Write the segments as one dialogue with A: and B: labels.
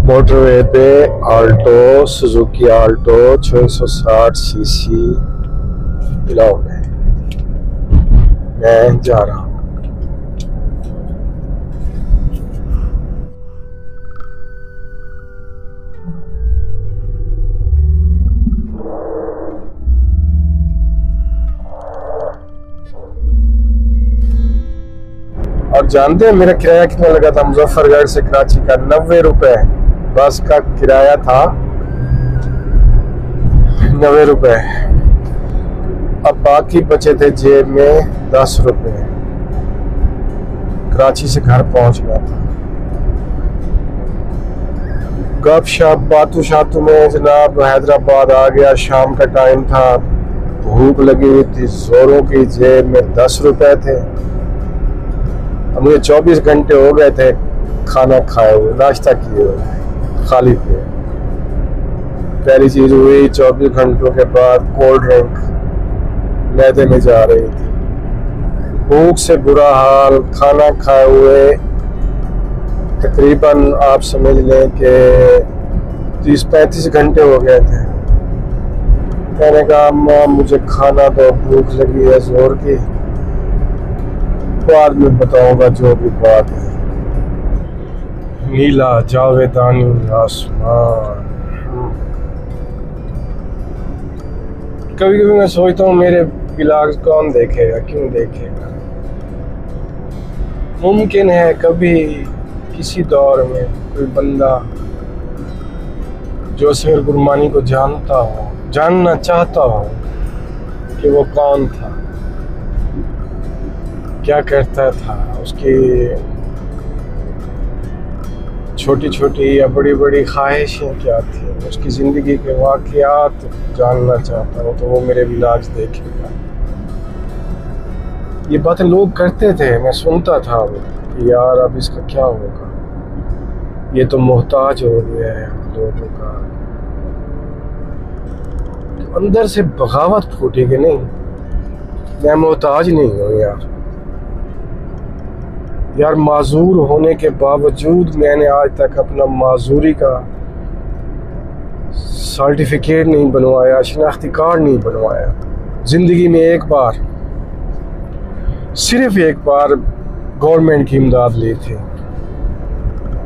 A: Motorway पे Alto, Suzuki Alto 660 CC पिलाओ में मैं जा रहा हूँ। और जानते हैं मेरा किराया कितना लगा था? मुजफ्फरगढ़ से कराची का 90 रुपए बस का किराया था, 90 रुपए। अब बाकी बचे थे जेब में 10 रुपए। कराची से घर पहुंचना था। गप शप बातू शातू में जनाब हैदराबाद आ गया। शाम का टाइम था, भूख लगी हुई थी जोरों की। जेब में 10 रुपए थे। मुझे 24 घंटे हो गए थे खाना खाए हुए, नाश्ता किए हुए, खाली पे। पहली चीज हुई 24 घंटों के बाद कोल्ड ड्रिंक मैदे में जा रही थी। भूख से बुरा हाल, खाना खाए हुए तकरीबन आप समझ लें कि 30-35 घंटे हो गए थे। मैंने कहा अम्मा मुझे खाना दो, भूख लगी है जोर की, बाद में बताऊंगा जो भी बात है। नीला जावेदानी आसमान। कभी कभी मैं सोचता हूँ मेरे व्लॉग्स कौन देखेगा, क्यों देखेगा। मुमकिन है कभी किसी दौर में कोई बंदा जो असगर गुरमानी को जानता हो, जानना चाहता हो कि वो कौन था, क्या करता था, उसकी छोटी छोटी या बड़ी बड़ी ख्वाहिशें क्या थी, उसकी ज़िंदगी के वाक़यात जानना चाहता हूँ तो वो मेरे व्लॉग्स देखेगा। ये बातें लोग करते थे, मैं सुनता था कि यार अब इसका क्या होगा, ये तो मोहताज हो गया है लोगों का। तो अंदर से बगावत फूटी कि नहीं, मैं मोहताज नहीं हूँ यार। माजूर होने के बावजूद मैंने आज तक अपना माजूरी का सर्टिफिकेट नहीं बनवाया, शनाख्ती कार्ड नहीं बनवाया। ज़िंदगी में एक बार, सिर्फ एक बार गवर्नमेंट की इमदाद ली थी।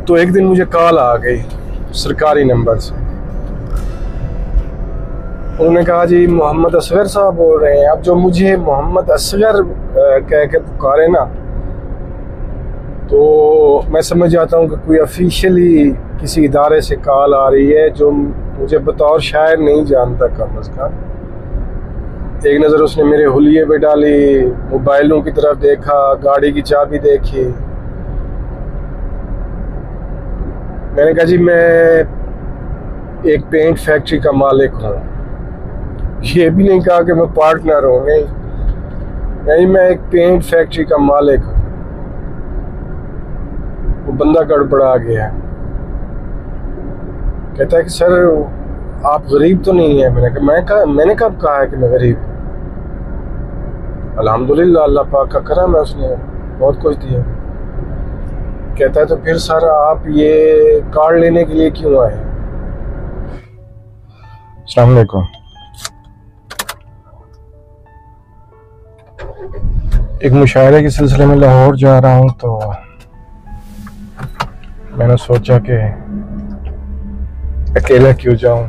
A: तो एक दिन मुझे कॉल आ गई सरकारी नंबर से। उन्होंने कहा जी मोहम्मद असगर साहब बोल रहे हैं। अब जो मुझे मोहम्मद असगर कह के पुकारे ना, तो मैं समझ जाता हूँ कि कोई ऑफिशियली किसी इदारे से कॉल आ रही है जो मुझे बतौर शायर नहीं जानता। कम अज़ कम एक नज़र उसने मेरे हुलिये पे डाली, मोबाइलों की तरफ देखा, गाड़ी की चाबी देखी। मैंने कहा जी मैं एक पेंट फैक्ट्री का मालिक हूँ। ये भी नहीं कहा कि मैं पार्टनर हूँ, नहीं, मैं एक पेंट फैक्ट्री का मालिक हूँ। वो बंदा गड़बड़ा गया, कहता है कि सर आप गरीब तो नहीं है। मैंने कब कहा है कि मैं गरीब हूँ? अल्हम्दुलिल्लाह अल्लाह पाक का करम है, उसने बहुत कुछ दिया। कहता है तो फिर सर आप ये कार्ड लेने के लिए क्यों आए? अस्सलाम वालेकुम। एक मुशायरे के सिलसिले में लाहौर जा रहा हूँ, तो मैंने सोचा कि अकेला क्यों जाऊं,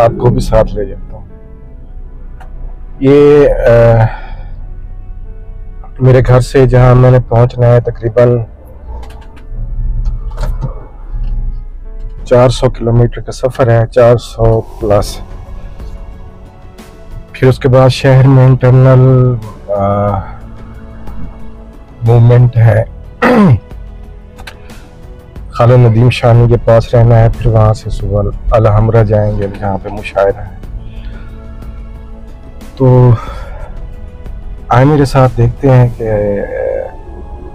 A: आपको भी साथ ले जाता हूँ। ये मेरे घर से जहां मैंने पहुंचना है तकरीबन 400 किलोमीटर का सफ़र है, 400 प्लस। फिर उसके बाद शहर में इंटरनल मूवमेंट है। खालिद नदीम शानी के पास रहना है, फिर वहाँ से सुबह अलहमरा जाएंगे जहाँ पे मुशायरा है। तो आए मेरे साथ, देखते हैं कि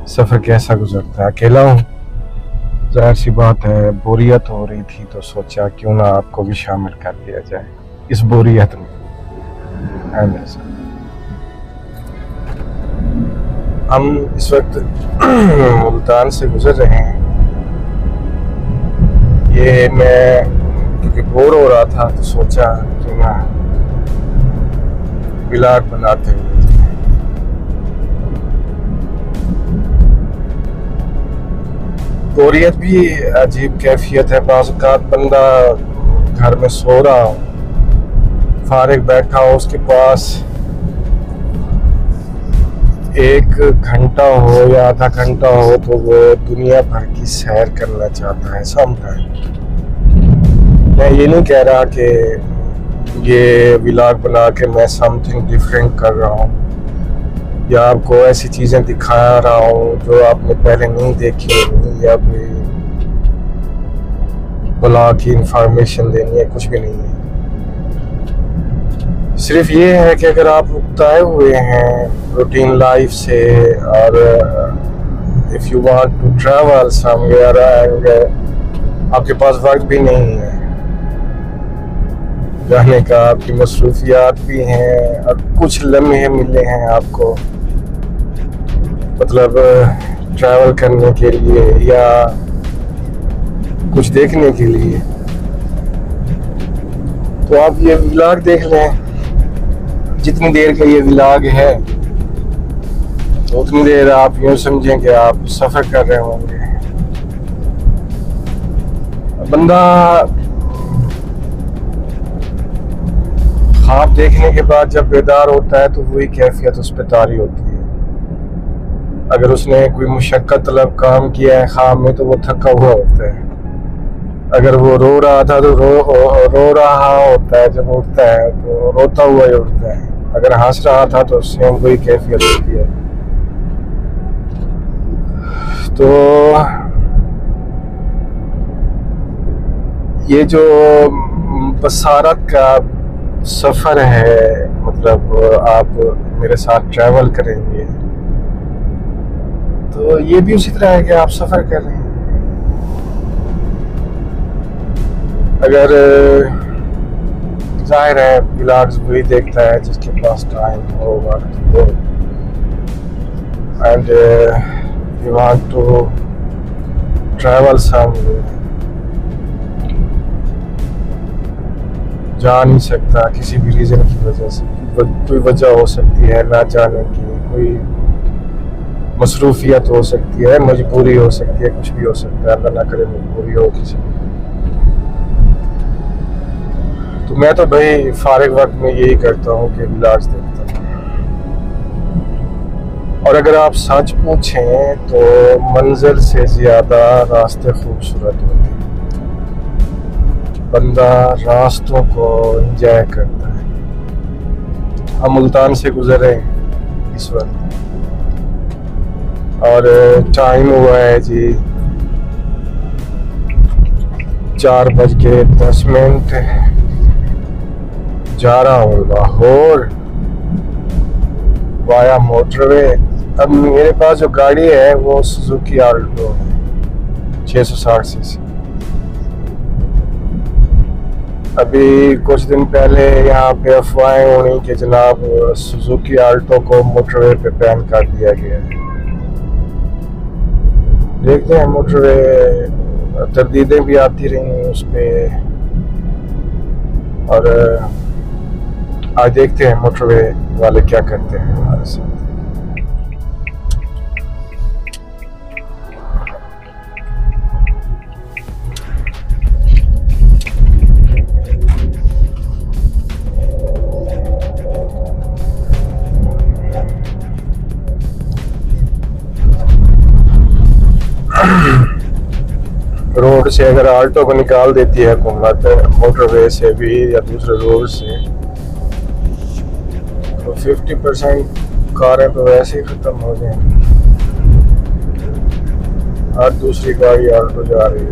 A: सफ़र कैसा गुजरता है। अकेला हूँ, जाहिर सी बात है बोरियत हो रही थी, तो सोचा क्यों ना आपको भी शामिल कर लिया जाए इस बोरियत में। हम इस वक्त मुल्तान से गुजर रहे हैं। ये मैं क्योंकि बोर हो रहा था तो सोचा कि मैं व्लॉग बनाते हुए बोरियत भी अजीब कैफियत है। बाज़ औक़ात बंदा घर में सो रहा हो, फारिग बैठा हो, उसके पास 1 घंटा हो या आधा घंटा हो तो वो दुनिया भर की सैर करना चाहता है समटाइम। मैं ये नहीं कह रहा कि ये व्लॉग बना के मैं समथिंग डिफरेंट कर रहा हूँ या आपको ऐसी चीज़ें दिखा रहा हूँ जो आपने पहले नहीं देखी होंगी या कोई ब्लॉग की इंफॉर्मेशन देनी है, कुछ भी नहीं है। सिर्फ ये है कि अगर आप उकताए हुए हैं रूटीन लाइफ से और if you want to travel somewhere and आपके पास वक्त भी नहीं है जाने का, आपकी मसरूफियात भी हैं और कुछ लम्हे मिले हैं आपको मतलब ट्रैवल करने के लिए या कुछ देखने के लिए, तो आप ये व्लॉग देख लें। जितनी देर का ये व्लॉग है तो उतनी देर आप यूँ समझें कि आप सफ़र कर रहे होंगे। बंदा ख्वाब देखने के बाद जब बेदार होता है तो वही कैफियत उस पर तारी होती है। अगर उसने कोई मुशक्क़त तलब काम किया है ख्वाब में तो वो थका हुआ होता है। अगर वो रो रहा था तो रो रहा होता है, जब उठता है तो रोता हुआ ही उठता है। अगर हंस रहा था तो सेम वही कैफियत होती है। तो ये जो बसारत का सफ़र है, मतलब आप मेरे साथ ट्रैवल करेंगे तो ये भी उसी तरह है कि आप सफ़र कर रहे हैं। अगर जाहिर है व्लॉग्स वही देखता है जिसके पास टाइम हो, वक्त हो and you want to travel somewhere. जा नहीं सकता किसी भी रीज़न की वजह से, कोई वजह हो सकती है ना जाने की, कोई मसरूफियत हो सकती है, मजबूरी हो सकती है, कुछ भी हो सकता है। अल्लाह ना करे मजबूरी हो किसी की। तो मैं तो भाई फारिग वक्त में यही करता हूँ कि व्लॉग्स देखता हूँ। और अगर आप सच पूछें तो मंजिल से ज़्यादा रास्ते खूबसूरत होते हैं। बंदा रास्तों को एंजॉय करता है। हम मुल्तान से गुजरे इस वक्त और टाइम हुआ है जी 4:10। जा रहा हूँ लाहौर वाया मोटरवे। अब मेरे पास जो गाड़ी है वो सुजुकी आल्टो है 660 सीसी। अभी कुछ दिन पहले यहाँ पे अफवाहें हुई कि जनाब सुजुकी आल्टो को मोटरवे पे बैन कर दिया गया है। देखते हैं, मोटरवे तरदीदें भी आती रही उस पर और आज देखते हैं मोटरवे वाले क्या करते हैं हमारे साथ। रोड से अगर आल्टो को निकाल देती है हुकूमत मोटरवे से भी या दूसरे रोड से तो 50% कारें तो वैसे ही ख़त्म हो जाएंगी। हर दूसरी गाड़ी आल्टो जा रही है।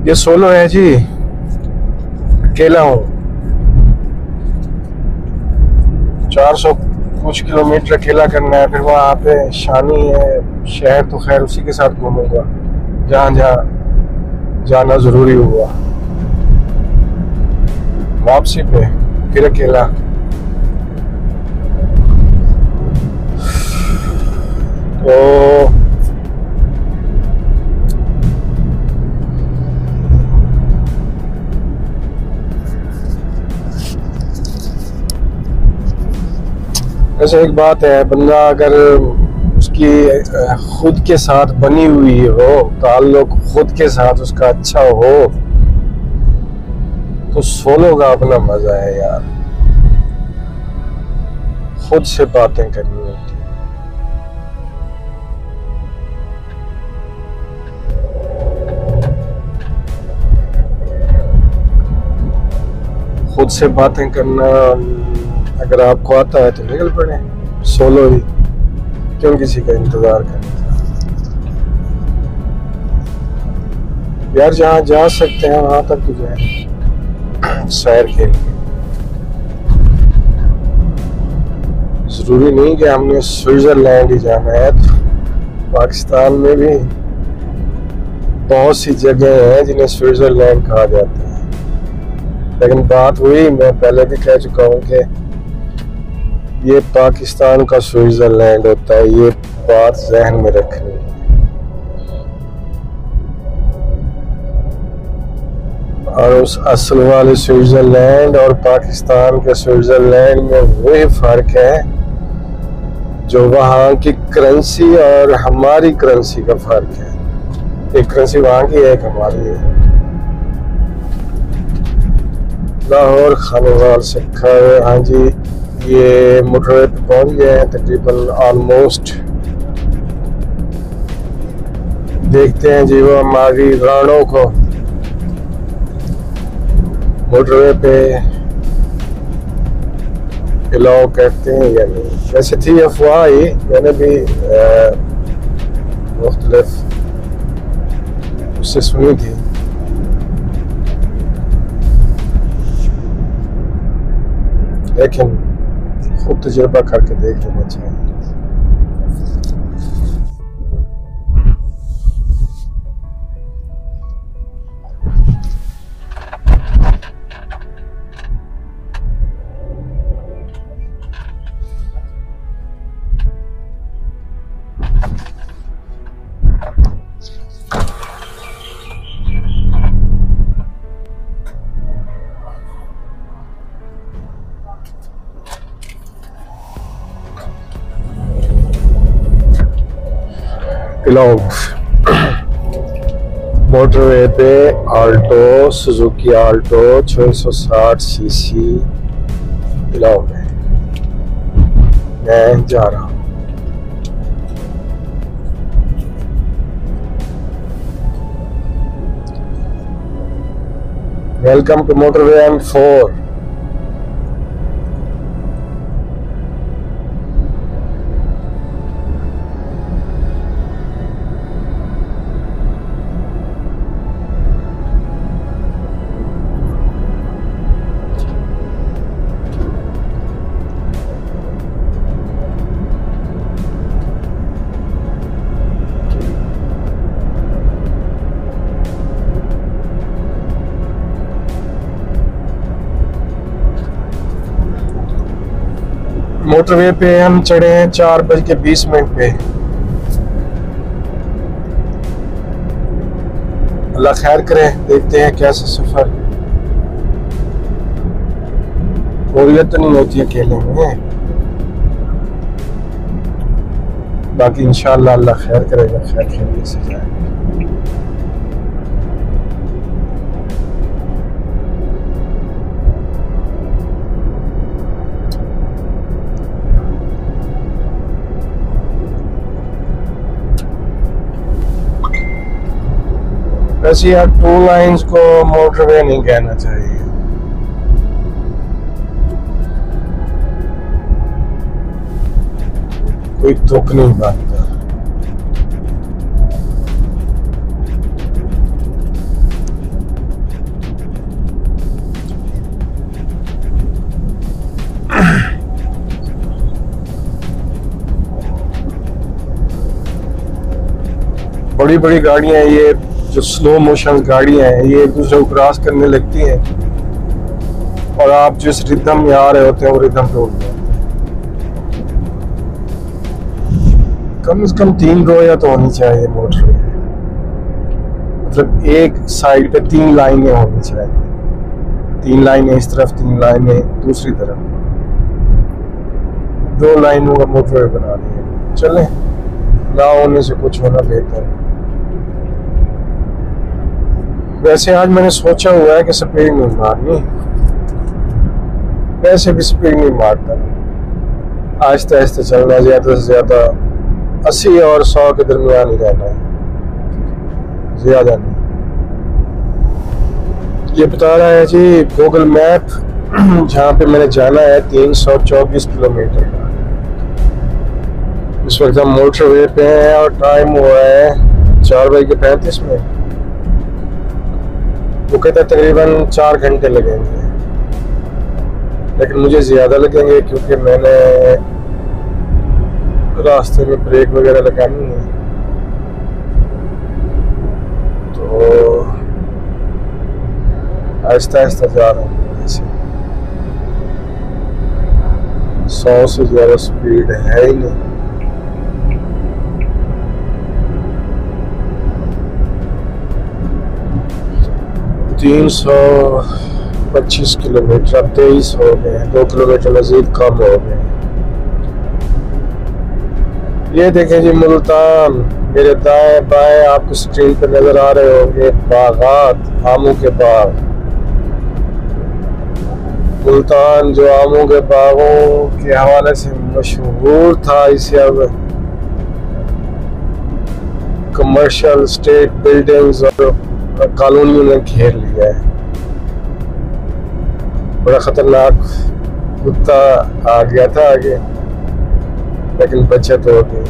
A: ये सोलो है जी, अकेला हूँ। 400 कुछ किलोमीटर अकेला करना है, फिर वहाँ पे शानी है शहर, तो खैर उसी के साथ घूमूंगा जहाँ जहाँ जाना ज़रूरी हुआ। वापसी पे फिर अकेला। तो वैसे एक बात है, बंदा अगर उसकी खुद के साथ बनी हुई हो, ताल्लुक खुद के साथ उसका अच्छा हो, तो सोलो का अपना मजा है यार। खुद से बातें करनी होती है। खुद से बातें करना अगर आपको आता है तो निकल पड़े सोलो ही, क्यों किसी का इंतजार करें यार। जहाँ जा सकते हैं वहां तक तो जाए सैर के लिए। जरूरी नहीं कि हमने स्विट्जरलैंड ही जाना है, तो पाकिस्तान में भी बहुत सी जगह हैं जिन्हें स्विट्जरलैंड कहा जाता है। लेकिन बात हुई, मैं पहले भी कह चुका हूँ कि ये पाकिस्तान का स्विट्जरलैंड होता है, ये बात जहन में रखनी है। और उस असल वाले स्विट्जरलैंड और पाकिस्तान के स्विट्जरलैंड में वही फर्क है जो वहाँ की करेंसी और हमारी करेंसी का फर्क है। एक करेंसी वहाँ की है, एक हमारी है। लाहौर खानेवाल से खाए। हाँ जी, ये मोटरवे पे पहुंच गए हैं तकरीबन ऑलमोस्ट। देखते हैं जी वो हमारी रानों को मोटरवे पे अलाउ करते हैं या नहीं। वैसे थी अफवाह ही, मैंने भी मुख्तलिफ उससे सुनी थी। लेकिन खुद तजुर्बा करके देख लेना चाहिए। मोटरवे पे Alto, Suzuki Alto 660 CC allowed है। मैं जा रहा हूँ। Welcome two motorway M4। Motorway पे हम चढ़े हैं 4:20 पे। अल्लाह खैर करे, देखते हैं कैसा सफर। बोरियत तो नहीं होती अकेले में, बाकी इंशाअल्लाह अल्लाह खैर करेगा, खैर खैरियत से जाएगा। वैसे यार टू लाइंस को मोटरवे नहीं कहना चाहिए। कोई तुक नहीं बनता। बड़ी बड़ी गाड़ियां हैं, ये जो स्लो मोशन गाड़ियां हैं, ये एक दूसरे को क्रॉस करने लगती हैं और आप जिस रिदम में आ रहे होते हैं वो रिदम पे उड़ जाते हैं। कम से कम 3 रोया तो होनी चाहिए मोटरवे, मतलब एक साइड पे 3 लाइनें होनी चाहिए, 3 लाइनें इस तरफ, 3 लाइनें दूसरी तरफ, 2 लाइनों का मोटरवे बना दिए। चलें, ना होने से कुछ होना बेहतर है। वैसे आज मैंने सोचा हुआ है कि स्पीड नहीं मारनी, वैसे भी स्पीड नहीं मारता, आहिस्ता आहिस्ता चलना, ज़्यादा से ज़्यादा 80 और 100 के दरमियान ही रहना है, ज़्यादा नहीं। ये बता रहा है जी गूगल मैप, जहाँ पे मैंने जाना है 324 किलोमीटर का। इस वक्त हम मोटरवे पे हैं और टाइम हुआ है 4:35 में। वो कहता है तकरीबन 4 घंटे लगेंगे, लेकिन मुझे ज़्यादा लगेंगे क्योंकि मैंने रास्ते में ब्रेक वगैरह लगानी है। तो आहिस्ता आहिस्ता जा रहा हूँ, ऐसे 100 से ज़्यादा स्पीड है ही नहीं। तीन 325 किलोमीटर, अब 23 हो गए, 2 किलोमीटर मजीद कम हो गए। ये देखें जी मुल्तान, मेरे दाएं बाएं आपको स्क्रीन पर नजर आ रहे होंगे बागात, आमों के बाग। मुल्तान जो आमों के बागों के हवाले से मशहूर था, इसे अब कमर्शियल स्टेट बिल्डिंग्स और कॉलोनियों ने घेर लिया है। बड़ा खतरनाक कुत्ता आ गया था आगे, लेकिन बचत हो गई।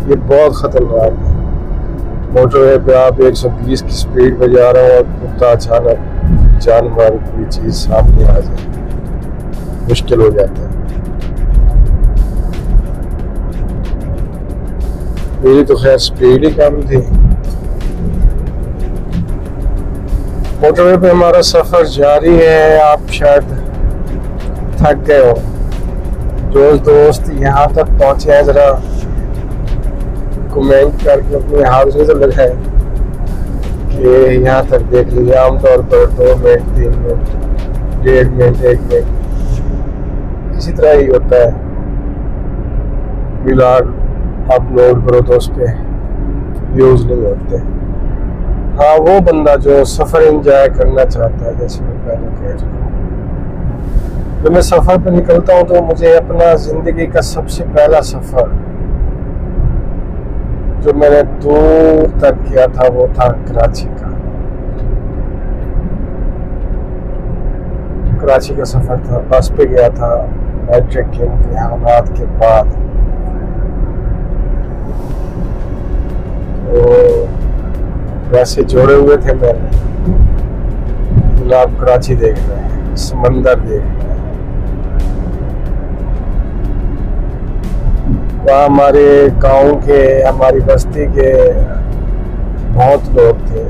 A: ये बहुत खतरनाक है। मोटरवे पे आप 120 की स्पीड पे जा रहे हो और कुत्ता अचानक जानवर कोई चीज सामने आ जाए, मुश्किल हो जाता है। मेरी तो खैर स्पीड ही कम थी। मोटरवे पे हमारा सफर जारी है। आप शायद थक गए हो, जो दोस्त यहाँ तक पहुंचे हैं जरा कमेंट करके अपने हाउस तो लगाए कि यहाँ तक देख लीजिए। आमतौर पर 2 मिनट, 3 मिनट, 1.5 मिनट, 1 मिनट इसी तरह ही होता है। व्लॉग अपलोड करो तो उस पर व्यूज नहीं होते। हाँ, वो बंदा जो सफ़र एंजॉय करना चाहता है, जैसे मैं पहले कह चुका हूँ, जब मैं सफ़र पर निकलता हूँ तो मुझे अपना ज़िंदगी का सबसे पहला सफ़र जो मैंने दूर तक किया था वो था कराची का। कराची का सफर था, बस पे गया था मैट्रिक के इम्तिहानात के बाद। तो वैसे जोड़े हुए थे मैंने, आप कराची देख रहे हैं, समंदर देख रहे हैं। वहाँ हमारे गांव के, हमारी बस्ती के बहुत लोग थे,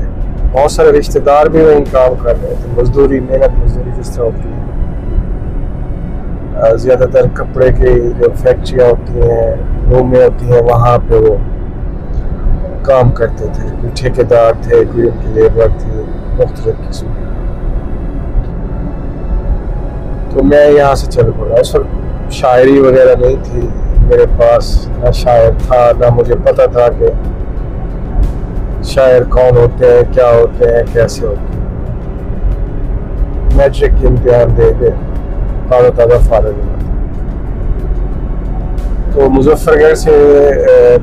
A: बहुत सारे रिश्तेदार भी वहीं काम कर रहे थे। मजदूरी, मेहनत मजदूरी जिस तरह होती है, ज़्यादातर कपड़े की जो फैक्ट्रियाँ होती हैं, रूमें होती हैं, वहाँ पे वो काम करते थे। कोई ठेकेदार थे, कोई उनकी लेबर थी, मुख्तलिफ किस्म। तो मैं यहाँ से चल पड़ा। उस वक्त शायरी वगैरह नहीं थी मेरे पास, ना शायर था, ना मुझे पता था कि शायर कौन होते हैं, क्या होते हैं, कैसे होते हैं। मैट्रिक के इम्तिहान दे के ताज़ा फारिग हुआ। तो मुजफ्फरगढ़ से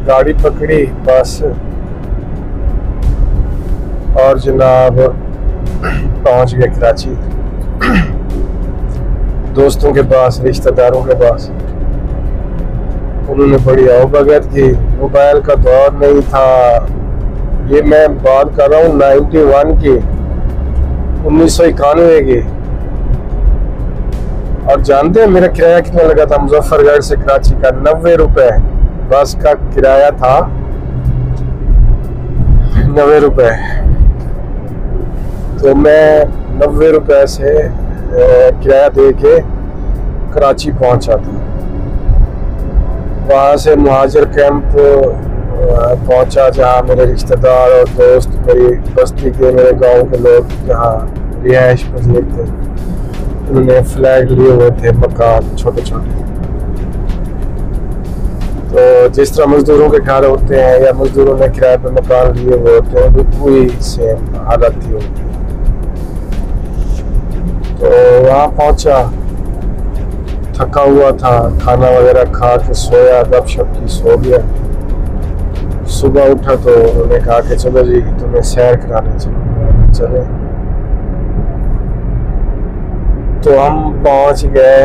A: गाड़ी पकड़ी बस, और जनाब पहुंच गए कराची, दोस्तों के पास, रिश्तेदारों के पास। उन्होंने बड़ी आओभगत की। मोबाइल का दौर नहीं था, ये मैं बात कर रहा हूँ 91 की, 1991 की। और जानते हैं मेरा किराया कितना लगा था मुजफ्फरगढ़ से कराची का? 90 रुपए बस का किराया था, 90 रुपए। तो मैं 90 रुपए से किराया दे के कराची पहुंचा था। वहाँ से मुहाजिर कैंप पहुंचा, जहाँ मेरे रिश्तेदार और दोस्त, मेरी बस्ती के, मेरे गांव के लोग जहाँ रिहाइश पजीर थे, उन्होंने फ्लैट लिए हुए थे, मकान छोटे छोटे। तो जिस तरह मजदूरों के घर होते हैं या मजदूरों ने किराए पे मकान लिए हुए होते हैं, वही सेम हालत थी उनकी। तो वहाँ पहुंचा, थका हुआ था, खाना वगैरह खा के सोया, गपशप की, सो गया। सुबह उठा तो उन्होंने कहा कि चलो जी तुम्हें सैर कराने चले। तो हम पहुंच गए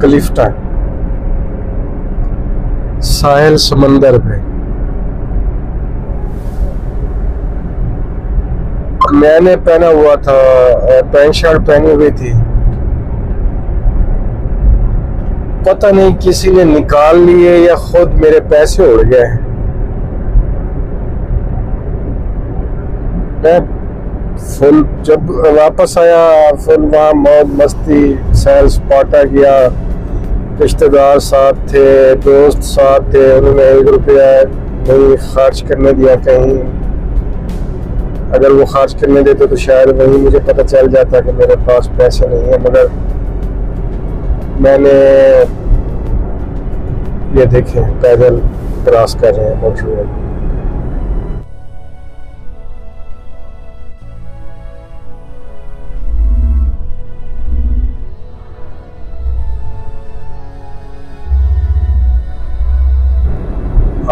A: क्लिफ्टन, साहिल समंदर पे। मैंने पहना हुआ था, पैंट शर्ट पहनी हुई थी, पता नहीं किसी ने निकाल लिए या खुद मेरे पैसे उड़ गए। मैं फुल जब वापस आया, फुल वहाँ मौज मस्ती, सैर सपाटा किया, रिश्तेदार साथ थे, दोस्त साथ थे। उन्होंने 1 रुपया नहीं खर्च करने दिया कहीं। अगर वो खर्च करने देते तो शायद वहीं मुझे पता चल जाता कि मेरे पास पैसे नहीं है। मगर मैंने ये देखे पैदल क्रॉस कर रहे हैं मोटरवे।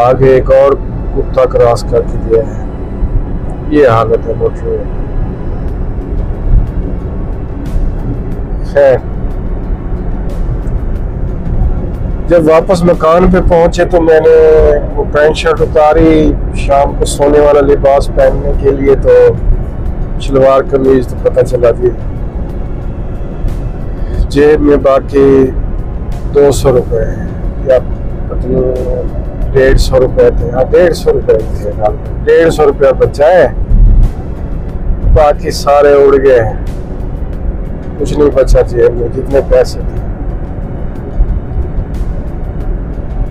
A: आगे एक और कुत्ता क्रॉस करके दिया है। ये हालत है मोटरवे। खैर, जब वापस मकान पे पहुंचे तो मैंने वो पैंट शर्ट उतारी, शाम को सोने वाला लिबास पहनने के लिए, तो शलवार कमीज, तो पता चला जी जेब में बाकी 200 रुपए या पता नहीं 150 रुपए थे। हाँ, 150 रुपए थे। 150 रुपया बचा है, बाकी सारे उड़ गए, कुछ नहीं बचा जेब में जितने पैसे थे।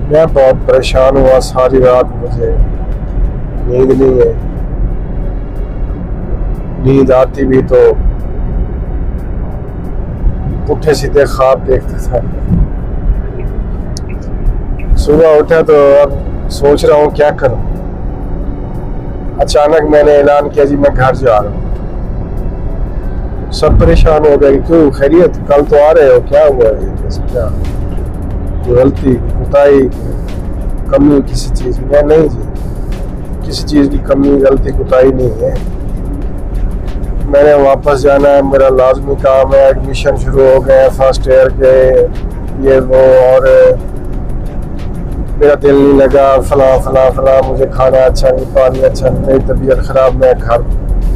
A: मैं बहुत परेशान हुआ सारी रात, मुझे नींद नहीं है। नींद आती भी तो पुट्ठे सीधे ख्वाब देखता था। सुबह उठा तो अब सोच रहा हूँ क्या करूँ। अचानक मैंने ऐलान किया जी मैं घर जा रहा हूँ। सब परेशान हो गए, क्यों खैरियत, कल तो आ रहे हो, क्या हुआ है, क्या गलती, कुताई, कमी किसी चीज की? नहीं जी, किसी चीज की कमी, गलती, कुताई नहीं है। मैंने वापस जाना है, मेरा लाजमी काम है। एडमिशन शुरू हो गए, फर्स्ट ईयर के, ये वो, और मेरा दिल नहीं लगा, फला फला फला, मुझे खाना अच्छा नहीं, पानी अच्छा नहीं, मेरी तबीयत खराब। मैं घर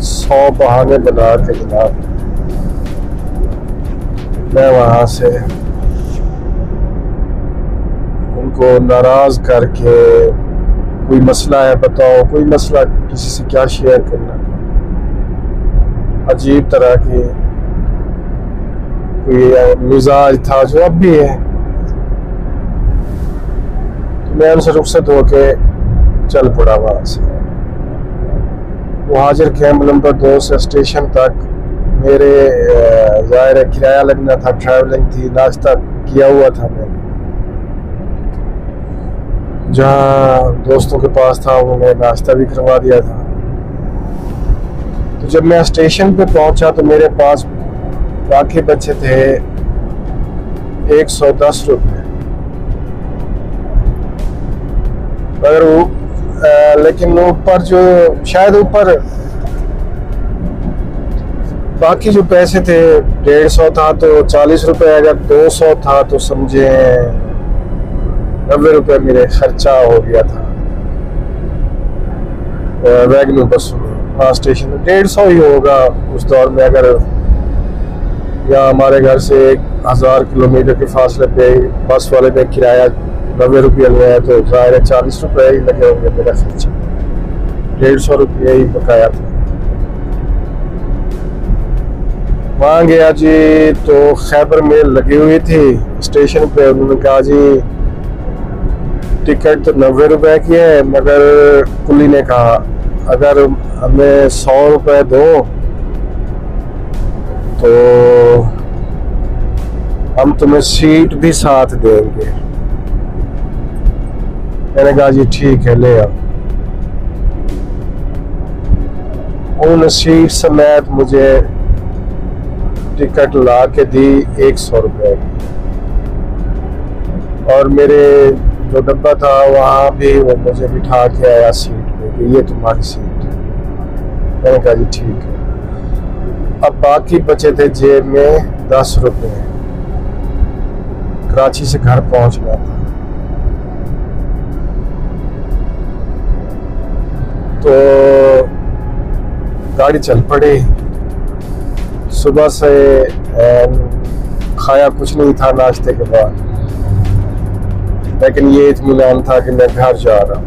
A: 100 बहाने बना के जनाब मैं वहां से उनको नाराज करके, कोई मसला है बताओ, कोई मसला, किसी से क्या शेयर करना, अजीब तरह की कोई मिजाज था जो अब भी है। तो मैं उनसे रुखसत होके चल पड़ा वहां से। मुहाजिर कैंप नंबर 2 से स्टेशन तक मेरे ज़ाहिर किराया लगना था, ट्रैवलिंग थी, नाश्ता किया हुआ था मैंने। जहाँ दोस्तों के पास था उन्होंने नाश्ता भी करवा दिया था। तो जब मैं स्टेशन पे पहुंचा तो मेरे पास बाकी बचे थे 110 रुपये। मगर वो लेकिन ऊपर जो, शायद ऊपर बाकी जो पैसे थे 150 था, तो 40 रुपये, अगर 200 था तो समझे 90 रुपये मेरे खर्चा हो गया था। वैगनू बसों में। हाँ, स्टेशन 150 ही होगा उस दौर में। अगर यहाँ हमारे घर से 1000 किलोमीटर के फासले पे बस वाले ने किराया 90 रुपये लिया है, तो ज़ाहिर है 40 रुपये ही लगे होंगे मेरा खर्चा। 150 रुपये ही बकाया था। वहाँ गया जी तो खैबर मेल लगी हुई थी स्टेशन पे। उन्होंने कहा जी टिकट तो 90 रुपये की है, मगर कुली ने कहा अगर हमें 100 रुपये दो तो हम तुम्हें सीट भी साथ देंगे। मैंने कहा जी ठीक है, ले आओ। उन्होंने सीट समेत मुझे टिकट ला के दी 100 रुपये की, और मेरे जो डब्बा था वहाँ भी वो मुझे बिठा के आया सीट पे कि ये तुम्हारी सीट है। मैंने कहा जी ठीक है। अब बाकी बचे थे जेब में 10 रुपये। कराची से घर पहुँचना था, तो गाड़ी चल पड़ी। सुबह से खाया कुछ नहीं था नाश्ते के बाद, लेकिन ये इत्मीनान था कि मैं घर जा रहा हूँ।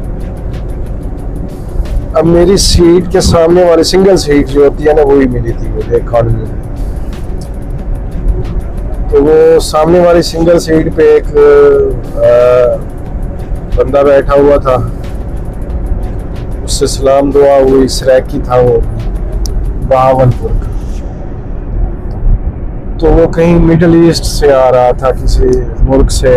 A: अब मेरी सीट के सामने वाली सिंगल सीट जो होती है ना, वही मिली थी मुझे इकॉनमी में। तो वो सामने वाली सिंगल सीट पे एक बंदा बैठा हुआ था, उससे सलाम दुआ हुई। सराकी था वो, बहावलपुर का। तो वो कहीं मिडल ईस्ट से आ रहा था, किसी मुल्क से।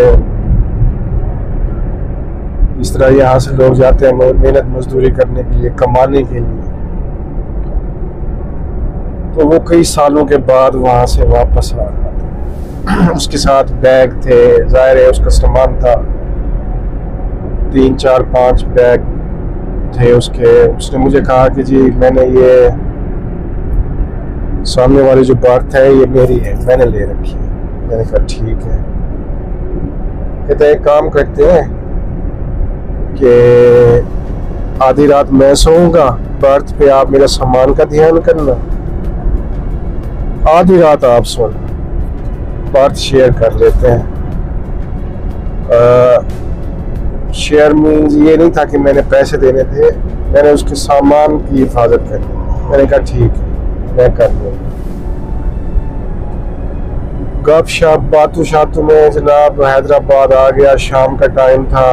A: इस तरह यहाँ से लोग जाते हैं मेहनत मजदूरी करने के लिए, कमाने के लिए। तो वो कई सालों के बाद वहाँ से वापस आ रहा था। उसके साथ बैग थे, जाहिर है उसका सामान था। 3 4 5 बैग थे उसके। उसने मुझे कहा कि जी मैंने ये सामने वाली जो बर्थ है ये मेरी है, मैंने ले रखी है। मैंने कहा ठीक है। कहते एक काम करते हैं कि आधी रात मैं सोऊंगा, बर्थ पे आप मेरा सामान का ध्यान करना, आधी रात आप सोना, बर्थ शेयर कर लेते हैं। शेयर मीन्स ये नहीं था कि मैंने पैसे देने थे, मैंने उसके सामान की हिफाजत करनी। मैंने कहा ठीक है, मैं कर लूँगा। गप शप बातों शातों में जनाब हैदराबाद आ गया। शाम का टाइम था,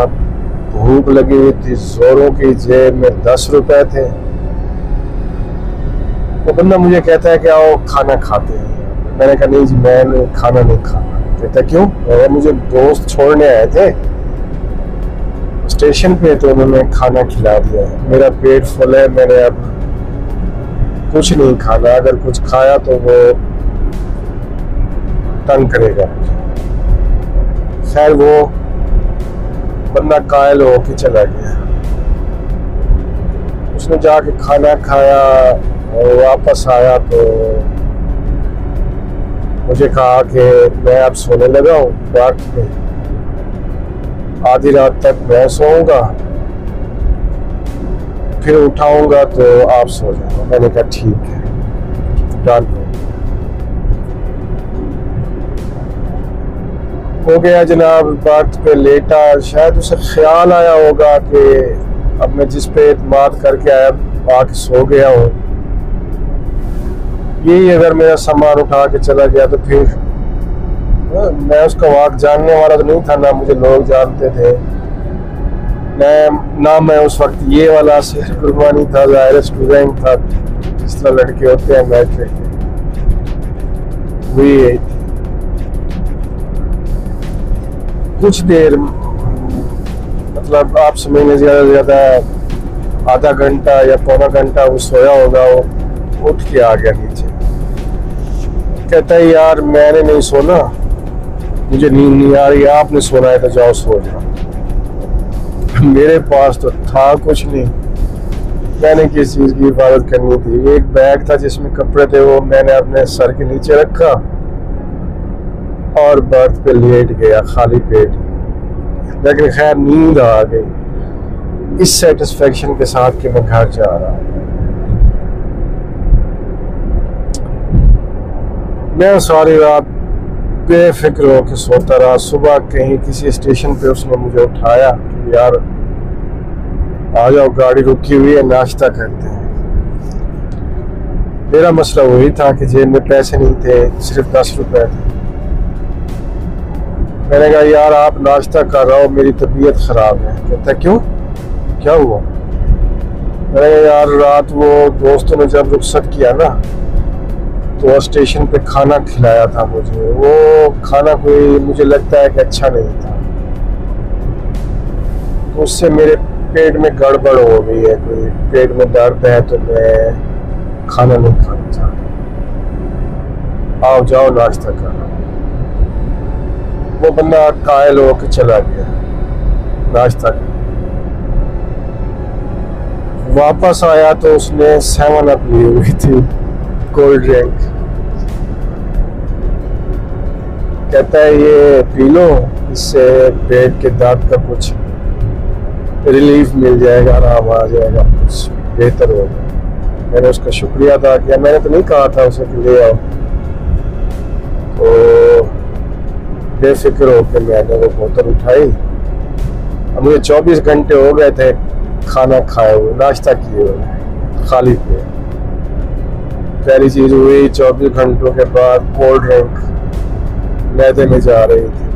A: भूख लगी हुई थी जोरों की। जेब में 10 रुपए थे। वो बंदा मुझे कहता है कि आओ खाना खाते हैं। मैंने कहा नहीं जी, मैंने खाना नहीं खाना। कहता क्यों? मुझे दोस्त छोड़ने आए थे स्टेशन पे, तो उन्होंने खाना खिला दिया है। मेरा पेट फुल है, मैंने अब कुछ नहीं खाना। अगर कुछ खाया तो वो तंग करेगा। खैर वो बंदा कायल हो के चला गया। उसने जाके खाना खाया और वापस आया तो मुझे कहा कि मैं अब सोने लगा हूँ पार्क में, आधी रात तक मैं सोऊंगा, फिर उठाऊंगा तो आप सो जाओ। मैंने कहा ठीक है, डन हो गया जनाब। बर्थ पे लेटा, शायद उसे ख्याल आया होगा कि अब मैं जिस पे एतमाद करके आया आके सो गया हूँ, यही अगर मेरा सामान उठा के चला गया तो फिर मैं उसका वाक जानने वाला तो नहीं था, ना मुझे लोग जानते थे, ना मैं उस वक्त ये वाला शेर कुर्बानी था। ज़ाहिर स्टूडेंट था, जिस तरह लड़के होते हैं मैट्रिक के, वही कुछ देर, मतलब आप समझने ज़्यादा से ज़्यादा आधा घंटा या पौना घंटा वो सोया होगा। वो उठ के आ गया नीचे। कहता है यार मैंने नहीं सोना, मुझे नींद नहीं आ रही, आपने सोना है तो जाओ सो जाओ। मेरे पास तो था कुछ नहीं, मैंने किस चीज़ की हिफाजत करनी थी। एक बैग था जिसमें कपड़े थे, वो मैंने अपने सर के नीचे रखा और बर्थ पे लेट गया खाली पेट। लेकिन खैर नींद आ गई। इस सेटिस्फेक्शन के साथ कि मैं घर जा रहा हूँ। मैं सारी रात बेफिक्र होकर सोता रहा। सुबह कहीं किसी स्टेशन पे उसने मुझे उठाया कि यार आ जाओ, गाड़ी रुकी हुई है, नाश्ता करते हैं। मेरा मसला वही था कि जेब में पैसे नहीं थे, सिर्फ 10 रुपए थे। मैंने कहा यार आप नाश्ता कर रहा हो, मेरी तबीयत खराब है। कहता क्यों, क्या हुआ? मैंने कहा यार रात वो दोस्तों ने जब रुखसत किया ना तो स्टेशन पे खाना खिलाया था मुझे। वो खाना कोई मुझे लगता है कि अच्छा नहीं था, तो उससे मेरे पेट में गड़बड़ हो गई है, कोई पेट में दर्द है, तो मैं खाना नहीं खाना चाहता। आओ जाओ नाश्ता करो। वो बंदा कायल होकर चला गया नाश्ता कर। वापस आया तो उसने 7 अप ली हुई थी, कोल्ड ड्रिंक। कहता है ये पी लो, इससे पेट के दर्द का कुछ रिलीफ मिल जाएगा, आराम आ जाएगा, कुछ बेहतर होगा। मैंने उसका शुक्रिया अदा किया। मैंने तो नहीं कहा था उसे कि ले आओ, तो बेफिक्र होकर मैंने वो बोतल उठाई। अब मुझे 24 घंटे हो गए थे खाना खाए हुए, नाश्ता किए हुए, खाली पेट। पहली चीज हुई, 24 घंटों के बाद कोल्ड ड्रिंक मैदे में जा रही थी,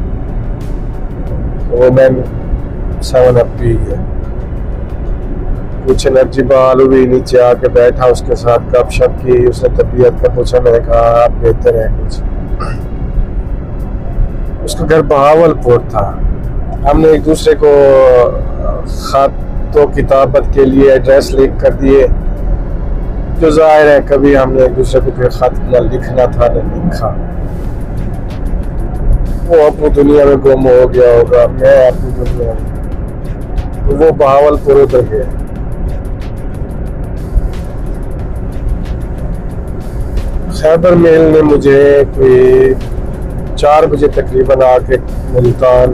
A: तो वो मैं 7 अप पी गया। कुछ एनर्जी बहाल हुई, नीचे आके बैठा, उसके साथ गपशप की, उसने तबीयत का पूछा। मैंने कहा आप बेहतर है कुछ। उसका घर बहावलपुर था। हमने एक दूसरे को खत तो किताबत के लिए एड्रेस लिख कर दिए, जो जाहिर है कभी हमने एक दूसरे को कोई खत न लिखना था न लिखा। वो अपनी दुनिया में गुम हो गया होगा, मैं अपनी दुनिया में। तो वो बहावलपुर उतर गया। खैबर मेल ने मुझे कोई 4 बजे तकरीबन आके मुल्तान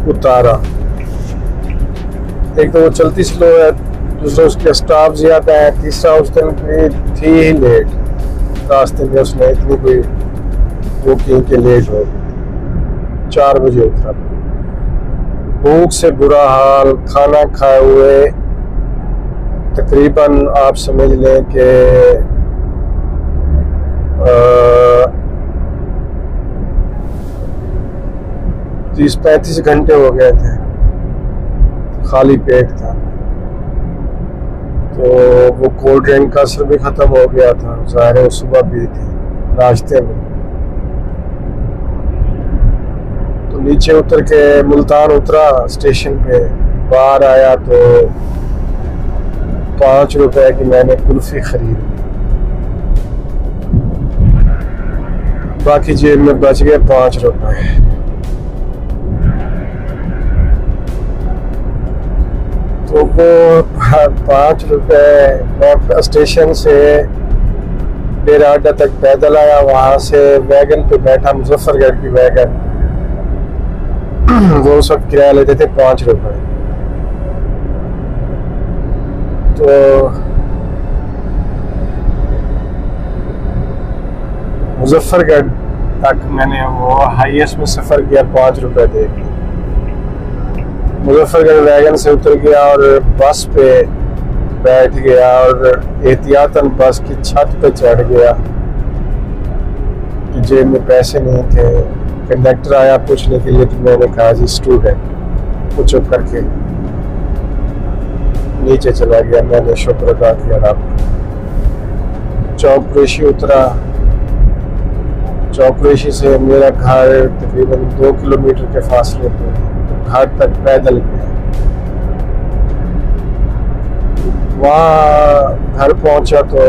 A: उतारा। एक तो वो चलती स्लो है, दूसरा उसके स्टाफ ज्यादा है, तीसरा उस दिन थी ही लेट। रास्ते में उसने इतनी कोई वो की कि लेट हो गई। 4 बजे उतरा। भूख से बुरा हाल, खाना खाए हुए तकरीबन आप समझ लें कि 30-35 घंटे हो गए थे, खाली पेट था। तो वो कोल्ड ड्रिंक का असर भी ख़त्म हो गया था, ज़ाहिर है सुबह पी थी नाश्ते में। तो नीचे उतर के मुल्तान उतरा, स्टेशन पे बाहर आया तो 5 रुपए की मैंने कुल्फी खरीदी। बाकी जेब में बच गए 5 रुपए। तो वो 5 रुपए मैं स्टेशन से डेरा अड्डा तक पैदल आया, वहां से वैगन पे बैठा, मुजफ्फरगढ़ की वैगन। वो उस वक्त किराया लेते थे 5 रुपए। तो मुजफ्फरगढ़ तक मैंने वो हाईएस्ट में सफर किया 5 रुपए दे के। मुजफ्फरगढ़ वैगन से उतर गया और बस पे बैठ गया और एहतियातन बस की छत पे चढ़ गया कि जेब में पैसे नहीं थे। कंडक्टर आया पूछने के लिए, तो मैंने कहा जी स्टूडेंट। वो चुप करके नीचे चला गया। मैंने शुक्र अदा किया रब। चौक कुरैशी उतरा। चौक कुरैशी से मेरा घर तकरीबन 2 किलोमीटर के फासले पे, घर तक पैदल गया। वहाँ घर पहुंचा तो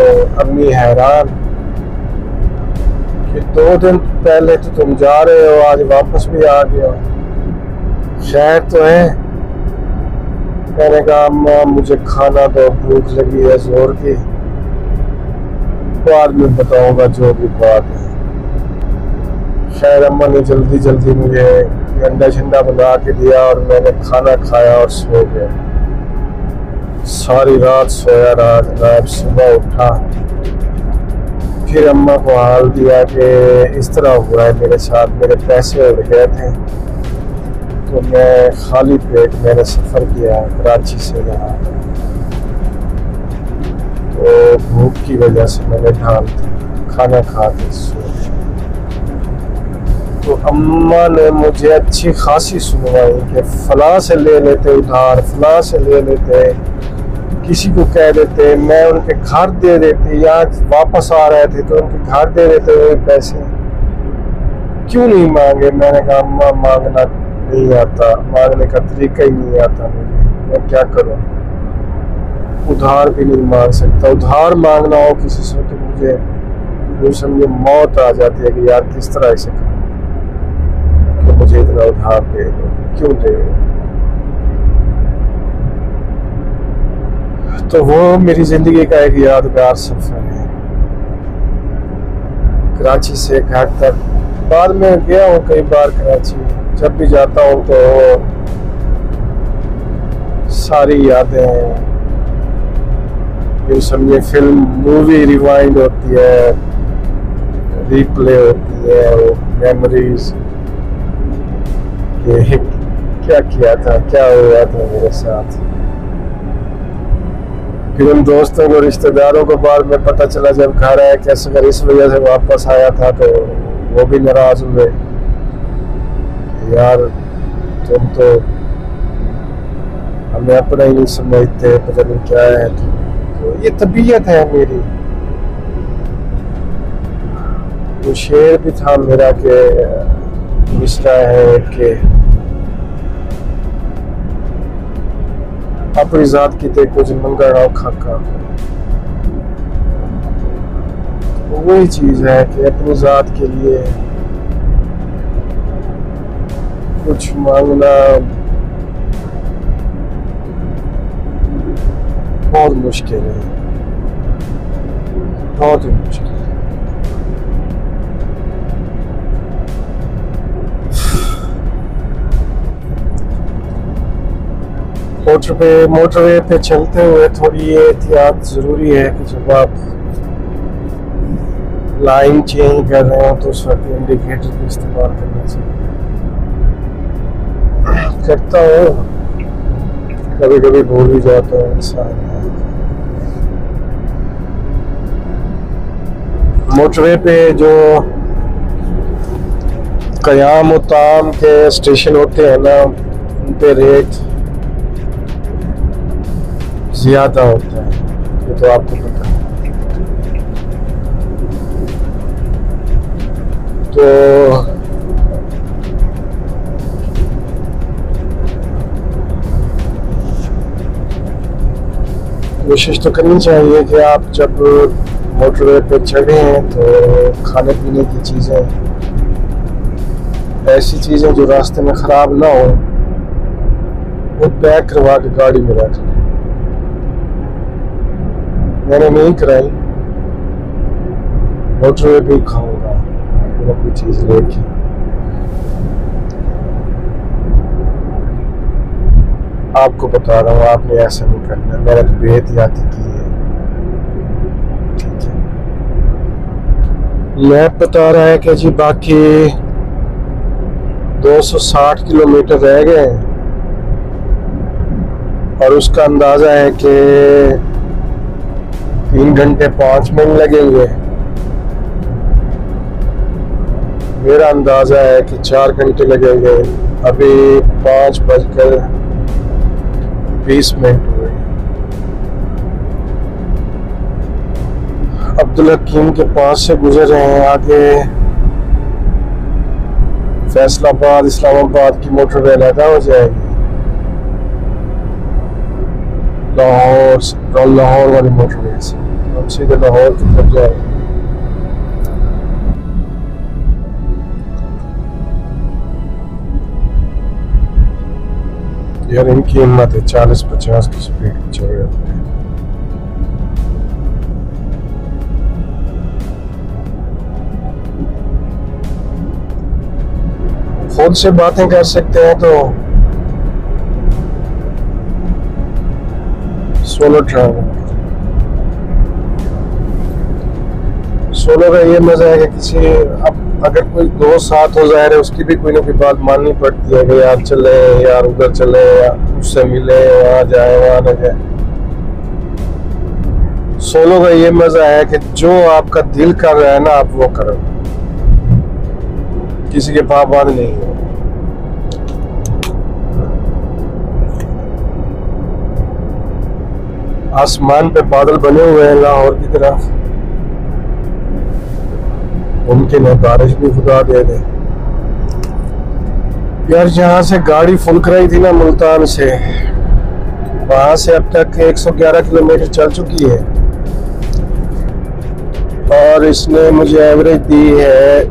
A: अम्मी हैरान कि 2 दिन पहले तो तुम जा रहे हो, आज वापस भी आ गए हो, खैर तो है? मैंने कहा अम्मा मुझे खाना दो, भूख लगी है जोर की, बाद में बताऊंगा जो भी बात है। खैर अम्मा ने जल्दी जल्दी मुझे अंडा शंडा बना के दिया और मैंने खाना खाया और सो गया। सारी रात सोया रहा जनाब। सुबह उठा, फिर अम्मा को हाल दिया कि इस तरह हुआ है मेरे साथ, मेरे पैसे उड़ गए थे। तो मैं खाली पेट मैंने सफ़र किया कराची से यहाँ, तो भूख की वजह से मैंने ढाल खाना खा के सो गया। तो अम्मा ने मुझे अच्छी खासी सुनवाई कि फलां से ले लेते उधार, फलां से ले लेते, किसी को कह देते, मैं उनके घर दे देते, या वापस आ रहे थे तो उनके घर दे देते हुए पैसे, क्यों नहीं मांगे। मैंने कहा अम्मा मांगना नहीं आता, मांगने का तरीका ही नहीं आता मुझे, मैं क्या करूं, उधार भी नहीं मांग सकता। उधार मांगना हो किसी से तो मुझे समझे मौत आ जाती है कि यार किस तरह से कि मुझे इतना उधार दे दो, क्यों दे। तो वो मेरी जिंदगी का एक यादगार सफर है, कराची से घर तक। बाद में गया हूँ कई बार कराची, जब भी जाता हूँ तो सारी यादें, यूँ समझे फिल्म मूवी रिवाइंड होती है, रिप्ले होती है, वो मेमोरीज, ये क्या किया था, क्या हुआ था मेरे साथ। फिर उन दोस्तों को, रिश्तेदारों को बाद में पता चला जब घर आया कैसे, अगर इस वजह से वापस आया था, तो वो भी नाराज हुए, यार तुम तो हमें अपना ही नहीं समझते, पता नहीं क्या है। तो ये तबीयत है मेरी। वो शेर भी था मेरा के मिसरा है कि अपनी जात की ते कुछ मंगा रहा खाका। तो वही चीज है कि अपनी जात के लिए कुछ मांगना बहुत मुश्किल है, बहुत ही मुश्किल। मोटरवे पे चलते हुए थोड़ी ये एहतियात ज़रूरी है कि जब आप लाइन चेंज कर रहे हो तो उस वक्त इंडिकेटर का इस्तेमाल करना चाहिए। करता हूँ, कभी कभी भूल भी जाता हूँ इंसान। मोटरवे पे जो क़याम ताम के स्टेशन होते हैं ना, उन पे रेट ज़्यादा होता है, ये तो आपको पता है। तो कोशिश तो करनी चाहिए कि आप जब मोटरवे पे चढ़े हैं तो खाने पीने की चीज़ें, ऐसी चीज़ें जो रास्ते में ख़राब ना हो, वो पैक करवा के गाड़ी में रख लें। मैंने नहीं कराई, मोटरवे पे खाऊंगा कोई चीज़ लेके। आपको बता रहा हूँ, आपने ऐसा नहीं करना, मैंने तो बेहतियाती की है, ठीक है। मैप बता रहा है कि जी बाकी 260 किलोमीटर रह गए और उसका अंदाजा है कि 3 घंटे 5 मिनट लगेंगे। मेरा अंदाजा है कि 4 घंटे लगेंगे। अभी 5:20 हुए। अब्दुल हकीम के पास से गुजर रहे हैं। आगे फैसलाबाद इस्लामाबाद की मोटरवे अलहदा हो जाएगी। लाहौर वाली मोटरवे से हम सीधे लाहौर की तरफ जाएंगे। यार इनकी हिम्मत है, 40-50 की स्पीड में चल रहे हैं। खुद से बातें कर सकते हैं तो सोलो ट्रैवल। सोलो का ये मजा है कि किसी अब अगर कोई दोस्त साथ हो जाए उसकी भी कोई ना कोई बात माननी पड़ती है कि यार चले, यार उधर चले, यार उससे मिले, वहां जाए वहां न जाए। सोलो का ये मजा है कि जो आपका दिल कर रहा है ना आप वो करो, किसी के पाबंद नहीं हो। आसमान पे बादल बने हुए हैं लाहौर की तरफ, मुमकिन है बारिश भी खुदा दे दे। यार जहाँ से गाड़ी फुल कराई थी ना मुल्तान से, वहां से अब तक 111 किलोमीटर चल चुकी है और इसने मुझे एवरेज दी है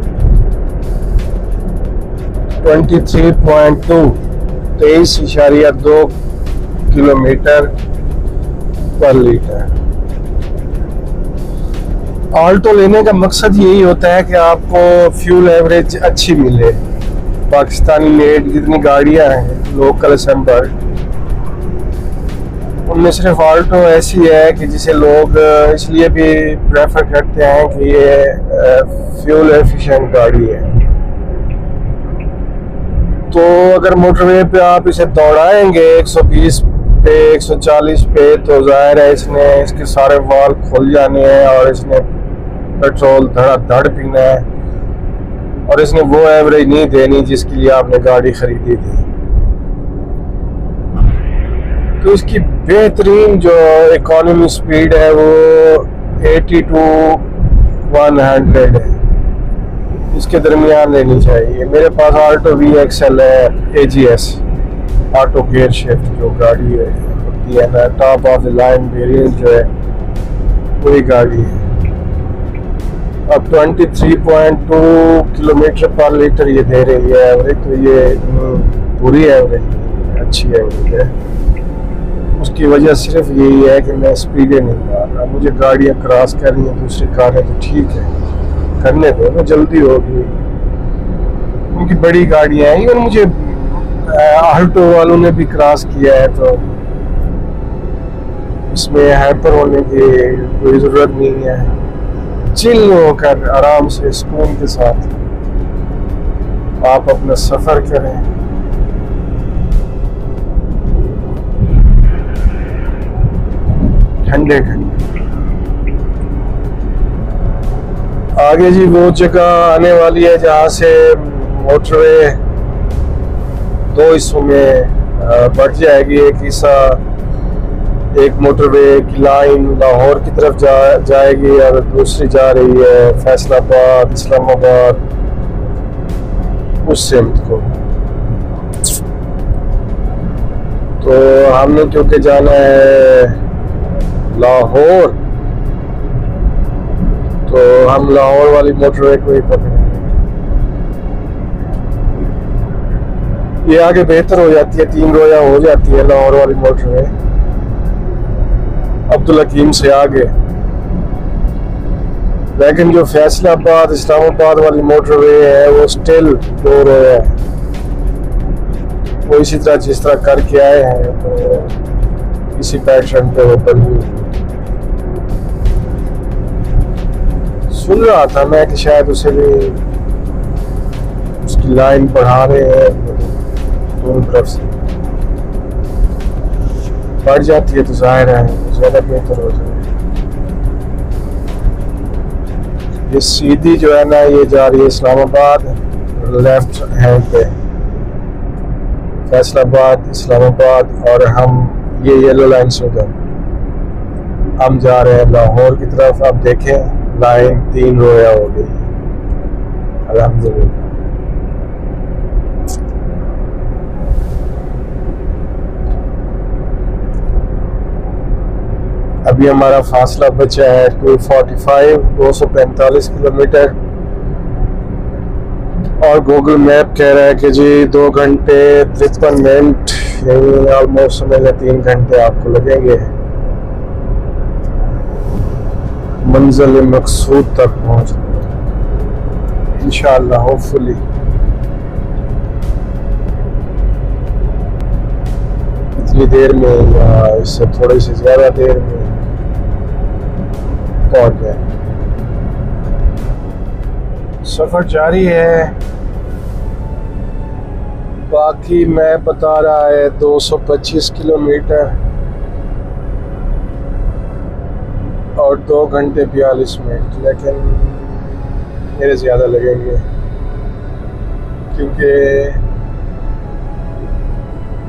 A: 23.2 23.2 किलोमीटर पर लीटर। ऑल्टो लेने का मकसद यही होता है कि आपको फ्यूल एवरेज अच्छी मिले। पाकिस्तानी मेड जितनी गाड़ियां हैं लोकल असेंबल, उनमें सिर्फ ऑल्टो ऐसी है कि जिसे लोग इसलिए भी प्रेफर करते हैं कि ये फ्यूल एफिशिएंट गाड़ी है। तो अगर मोटरवे पे आप इसे दौड़ाएंगे 120 पे 140 पे तो जाहिर है इसके सारे वाल खुल जाने हैं और इसने पेट्रोल धड़ाधड़ पीना है और इसने वो एवरेज नहीं देनी जिसके लिए आपने गाड़ी खरीदी थी। तो इसकी बेहतरीन जो इकोनॉमी स्पीड है वो 80 to 100 है, इसके दरमियान लेनी चाहिए। मेरे पास ऑल्टो VXL है AGS, ऑटो गियर शिफ्ट जो गाड़ी होती है ना, top of the line variant जो है वही गाड़ी है। अब 23.2 किलोमीटर पर लीटर ये दे रही है एवरेज, तो ये पूरी एवरेज अच्छी एवरेज है। उसकी वजह सिर्फ यही है कि मैं स्पीडें नहीं मार रहा। मुझे गाड़ियाँ क्रॉस करनी है, दूसरी कारें तो ठीक है करने दो ना, जल्दी होगी। उनकी बड़ी गाड़ियाँ हैं, इवन मुझे ऑल्टो वालों ने भी क्रॉस किया है तो इसमें हाइपर होने की कोई ज़रूरत नहीं है। चिल होकर आराम से सुकून के साथ आप अपना सफर करें। ठंडे ठंडे आगे जी वो जगह आने वाली है जहाँ से मोटरवे दो हिस्सों में बढ़ जाएगी। एक हिस्सा एक मोटरवे की लाइन लाहौर की तरफ जाएगी और दूसरी जा रही है फैसलाबाद इस्लामाबाद उस सिमत को। तो हमने क्योंकि जाना है लाहौर तो हम लाहौर वाली मोटरवे को ही पकड़ेंगे। ये आगे बेहतर हो जाती है, 3 रोया हो जाती है लाहौर वाली मोटरवे अब्दुल हकीम से आगे। लेकिन जो फैसलाबाद इस्लामाबाद वाली मोटरवे है वो स्टिल 2 रोया है। वो इसी तरह जिस तरह करके आए हैं तो इसी पैटर्न पे वो बनी। सुन रहा था मैं कि शायद उसे भी उसकी लाइन बढ़ा रहे हैं दोनों तरफ से, बढ़ जाती है तो जाहिर है ज़्यादा बेहतर हो जाए। ये सीधी जो है ना ये जा रही है इस्लामाबाद, लेफ्ट हैंड पे फैसलाबाद इस्लामाबाद, और हम ये येलो लाइन से उधर हम जा रहे हैं लाहौर की तरफ। अब देखें लाइन 3 रोया हो गई अल्हम्दुलिल्लाह। अभी हमारा फासला बचा है 245 किलोमीटर और गूगल मैप कह रहा है कि जी 2 घंटे 53 मिनट यानी ऑलमोस्ट समझ लें 3 घंटे आपको लगेंगे मंजिल मकसूद तक पहुंचने इंशाअल्लाह होपफुली। इतनी देर में या इससे थोड़ी सी ज़्यादा देर में पहुंच गए। सफ़र जारी है। बाकी मैप बता रहा है 225 किलोमीटर और 2 घंटे 42 मिनट, लेकिन मेरे ज़्यादा लगेंगे क्योंकि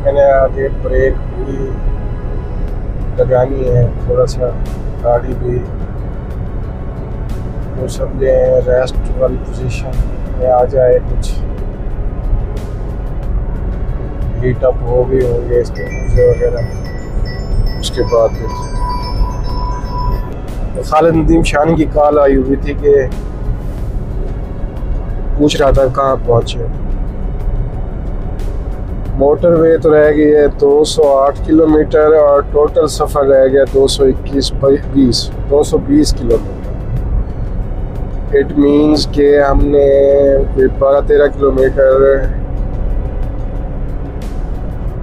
A: मैंने आगे ब्रेक भी लगानी है, थोड़ा सा गाड़ी भी वो समझे रेस्ट वाली पोजीशन में आ जाए, कुछ हीट अप हो भी होंगे इसके पुर्जे वगैरह। उसके बाद खालिद नदीम शानी की कॉल आई हुई थी कि पूछ रहा था कहाँ पहुँचे। मोटरवे तो रह गई है 208 किलोमीटर और टोटल सफ़र रह गया 220 किलोमीटर। इट मीन्स के हमने 12-13 किलोमीटर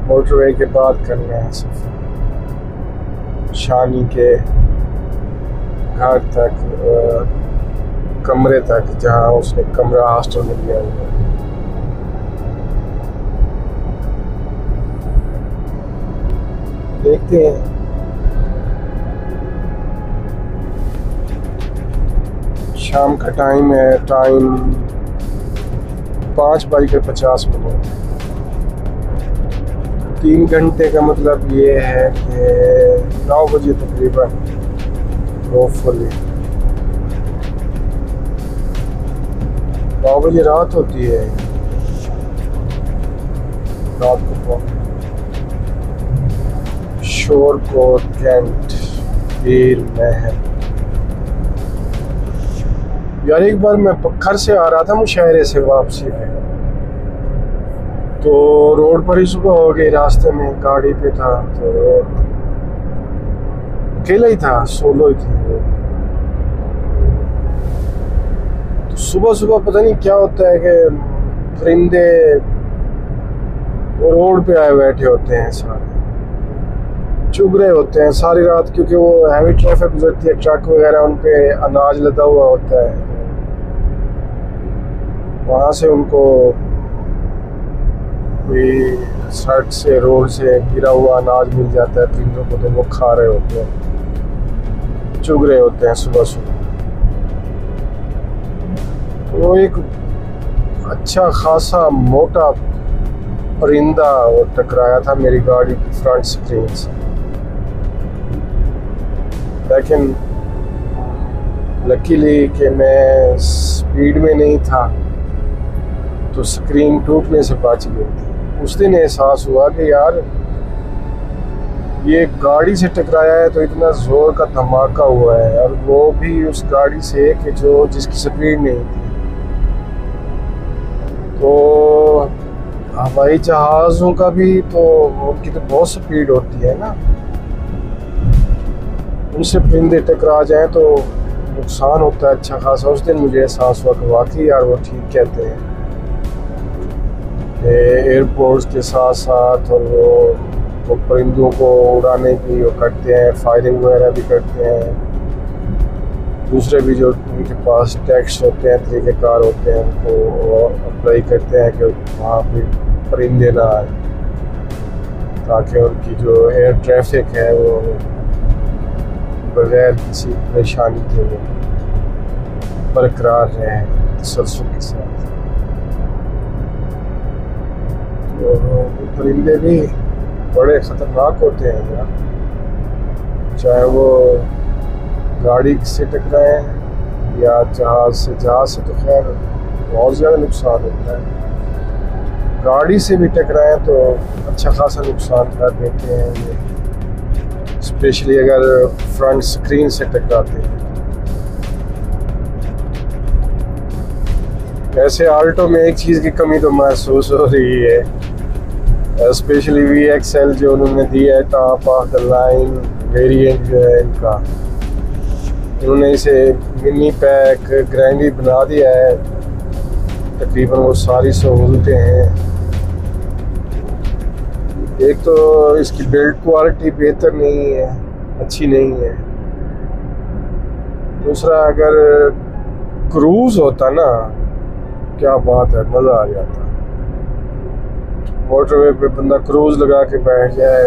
A: मोटरवे के बाद करना है सफ़र शानी के घर तक, कमरे तक जहाँ उसने कमरा हॉस्टल में लिया हुआ है। देखते हैं। शाम का टाइम है, टाइम 5:50 मिनट। 3 घंटे का मतलब ये है कि 9 बजे तकरीबन होपफुली 9 बजे रात होती है रात को। शोरकोट कैंट वीर महल। यार एक बार मैं पखर से आ रहा था मुशायरे से वापसी में, तो रोड पर ही सुबह हो गई, रास्ते में गाड़ी पे था तो अकेला ही था, सोलो ही थी। तो सुबह सुबह पता नहीं क्या होता है कि परिंदे रोड पे आए बैठे होते हैं, सारे चुग रहे होते हैं सारी रात, क्योंकि वो हैवी ट्रैफिक गुजरती है, ट्रक वगैरह उन पे अनाज लदा हुआ होता है। वहाँ से उनको कोई सड़क से रोड से गिरा हुआ अनाज मिल जाता है परिंदों को, तो वो खा रहे होते हैं, चुग रहे होते हैं सुबह सुबह। वो एक अच्छा खासा मोटा परिंदा वो टकराया था मेरी गाड़ी की फ्रंट स्क्रीन से, लेकिन लकीली कि मैं स्पीड में नहीं था तो स्क्रीन टूटने से बच गई थी। उस दिन एहसास हुआ कि यार ये गाड़ी से टकराया है तो इतना ज़ोर का धमाका हुआ है, और वो भी उस गाड़ी से कि जो जिसकी स्पीड नहीं थी। तो हवाई जहाज़ों का भी तो उनकी तो बहुत स्पीड होती है ना, उनसे परिंदे टकरा जाए तो नुकसान होता है अच्छा खासा। उस दिन मुझे एहसास हुआ कि वाकई यार वो ठीक कहते हैं कि एयरपोर्ट्स के साथ साथ और वो परिंदों को उड़ाने की वो करते हैं, फायरिंग वगैरह भी करते हैं। दूसरे भी जो उनके पास टैक्स होते हैं, तरीक़ेकार होते हैं, उनको अप्लाई करते हैं कि वहाँ पे परिंदे ना आए, ताकि उनकी जो एयर ट्रैफिक है वो बगैर किसी परेशानी के वो बरकरार रहे तसल्सल के साथ। तो परिंदे भी बड़े ख़तरनाक होते हैं यार, चाहे वो गाड़ी से टकराए या जहाज़ से तो खैर बहुत ज़्यादा नुकसान होता है। गाड़ी से भी टकराए तो अच्छा खासा नुकसान कर देते हैं ये, स्पेशली अगर फ्रंट स्क्रीन से टकराते हैं। वैसे आल्टो में एक चीज़ की कमी तो महसूस हो रही है, स्पेशली VXL जो उन्होंने दिया है top of the line variant जो है इनका, उन्होंने इसे मिनी पैक ग्रैंडी बना दिया है, तकरीबन वो सारी सहूलतें हैं। एक तो इसकी बिल्ड क्वालिटी बेहतर नहीं है, अच्छी नहीं है। दूसरा अगर क्रूज होता ना, क्या बात है, मज़ा आ जाता। मोटरवे पे बंदा क्रूज लगा के बैठ जाए,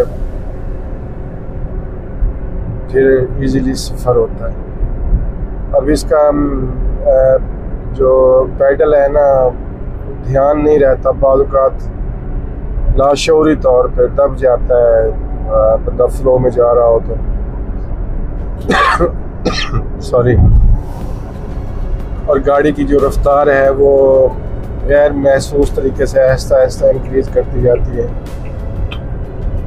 A: फिर इजीली सफ़र होता है। अब इसका जो पैडल है ना, ध्यान नहीं रहता, बाज़ लाशौरी तौर पे दब जाता है बंदा फ्लो में जा रहा हो तो। सॉरी। और गाड़ी की जो रफ्तार है वो गैर महसूस तरीके से आहिस्ता आहिस्ता इंक्रीज करती जाती है,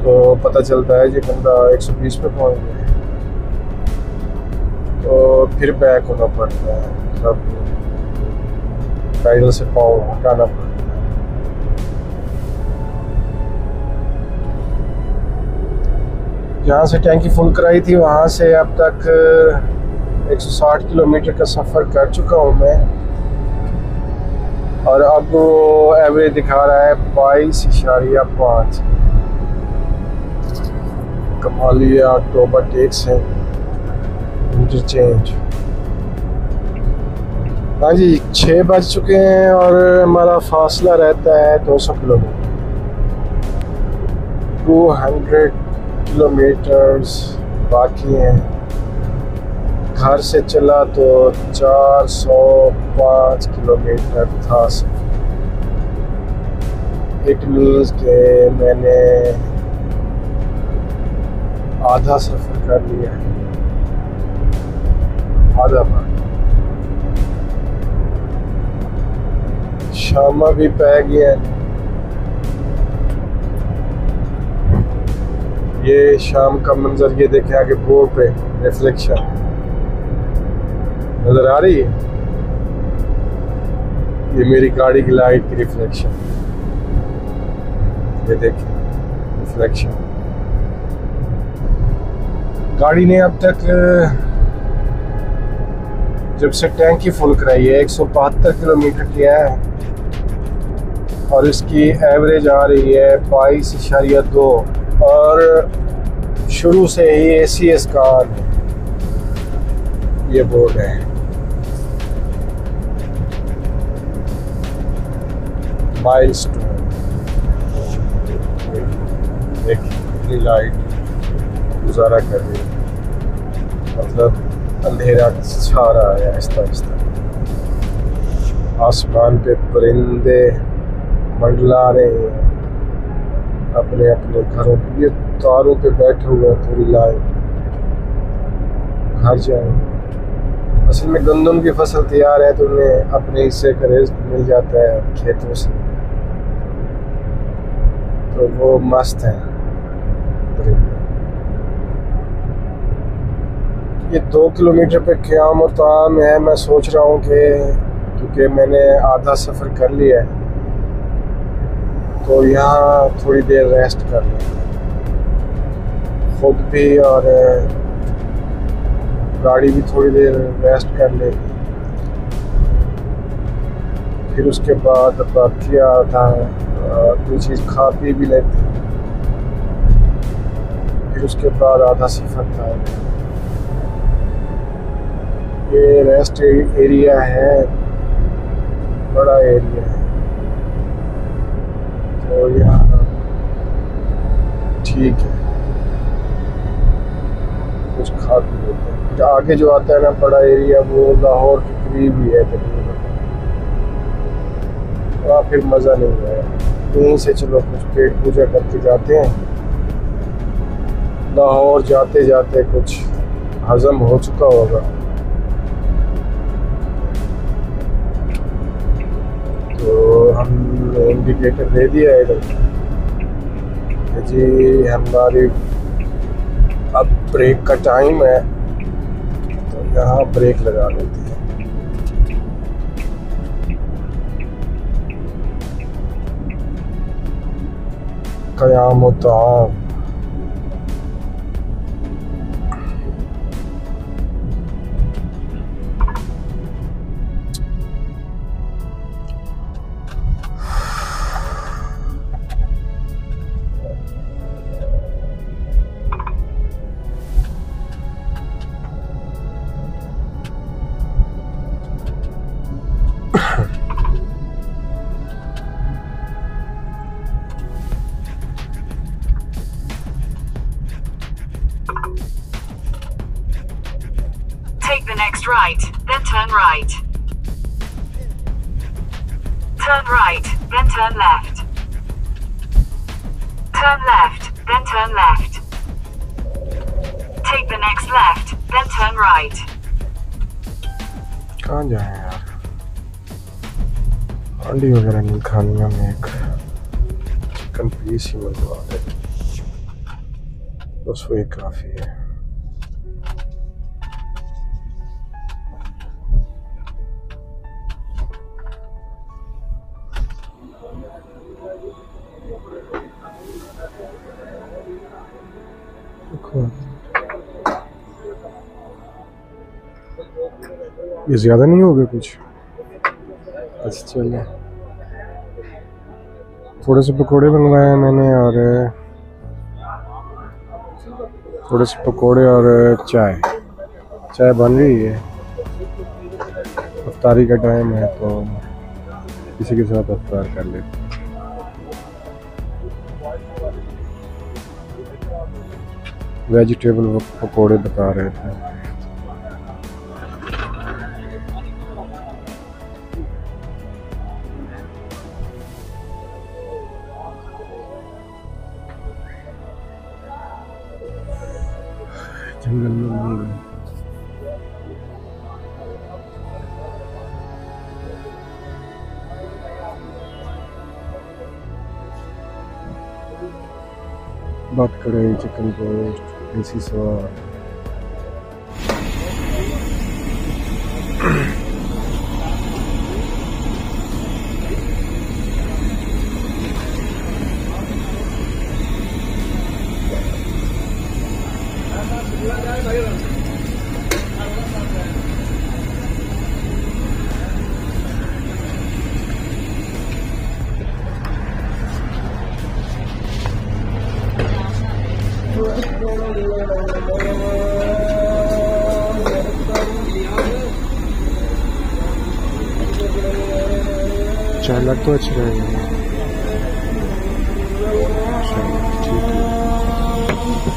A: तो पता चलता है कि बंदा 120 पे पहुंच गया, तो फिर बैक होना पड़ता है, सब पैडल से पाँव हटाना पड़ता है। जहाँ से टैंकी फुल कराई थी वहाँ से अब तक 160 किलोमीटर का सफ़र कर चुका हूँ मैं, और अब वो एवरेज दिखा रहा है 22.5। कमालिया टोबा टेक से इंटरचेंज। हाँ जी, 6 बज चुके हैं और हमारा फासला रहता है 200 किलोमीटर। 200 किलोमीटर्स बाकी हैं। घर से चला तो 405 किलोमीटर था। इट मीन्स के मैंने आधा सफ़र कर लिया है, आधा बार। शामा भी पै गया। ये शाम का मंजर, ये देखें आगे बोर्ड पे रिफ्लेक्शन नजर आ रही है, ये मेरी गाड़ी की लाइट की रिफ्लेक्शन, ये देखें रिफ्लेक्शन। गाड़ी ने अब तक जब से टैंकी फुल कराई है 172 किलोमीटर किया है, और इसकी एवरेज आ रही है 22.2, और शुरू से ही ACS का ये बोर्ड है। माइलस्टोन देखिए, लाइट गुजारा कर रही है, मतलब अंधेरा छा रहा है आहिस्ता आहिस्ता। आसमान पे परिंदे मंडला रहे हैं अपने अपने घरों पे, ये तारों पे बैठे हुए हैं पूरी लाइन। घर जाए, असल में गंदम की फसल तैयार है तो उन्हें अपने हिस्से का रिज़्क मिल जाता है खेतों से, तो वो मस्त है। ये 2 किलोमीटर पे क़याम और ताम है। मैं सोच रहा हूँ कि क्योंकि मैंने आधा सफ़र कर लिया है तो यहाँ थोड़ी देर रेस्ट कर लें, खुद भी और गाड़ी भी थोड़ी देर रेस्ट कर लेगी। फिर उसके बाद बाकी था कोई चीज़ खा पी भी लेते, फिर उसके बाद आधा सफ़र था। ये रेस्ट एरिया है, बड़ा एरिया है, तो यहाँ ठीक है, कुछ खा पी लेते हैं। आगे जो आता है ना बड़ा एरिया, वो लाहौर के करीब ही है तकरीबन, वहाँ फिर मज़ा नहीं आया। यहीं से चलो कुछ पेट पूजा करके जाते हैं। लाहौर जाते जाते कुछ हजम हो चुका होगा, तो हमने इंडिकेटर दे दिया है इधर जी, हमारी अब ब्रेक का टाइम है, तो यहाँ ब्रेक लगा लेते हैं। क़यामत ताम।
B: Take the next right, then turn right. Turn right, then turn left. Turn left, then turn left. Take the next left, then turn right.
A: कहाँ जाए यार? अंडी वगैरह नहीं खानी, हम एक चिकन पीस ही मंगवा दे, बस वही काफ़ी है। ये ज़्यादा नहीं हो गया कुछ? अच्छा चलिए, थोड़े से पकोड़े बनवाए हैं मैंने, और थोड़े से पकोड़े और चाय बन रही है। इफ्तारी का टाइम है तो किसी के साथ इफ्तार कर लेते। वेजिटेबल पकोड़े बता रहे थे। जंगल में नहीं गए। बात करें चिकन रोस्ट, देसी स्वाद। चालक तो अच्छे रहेंगे। ठीक है।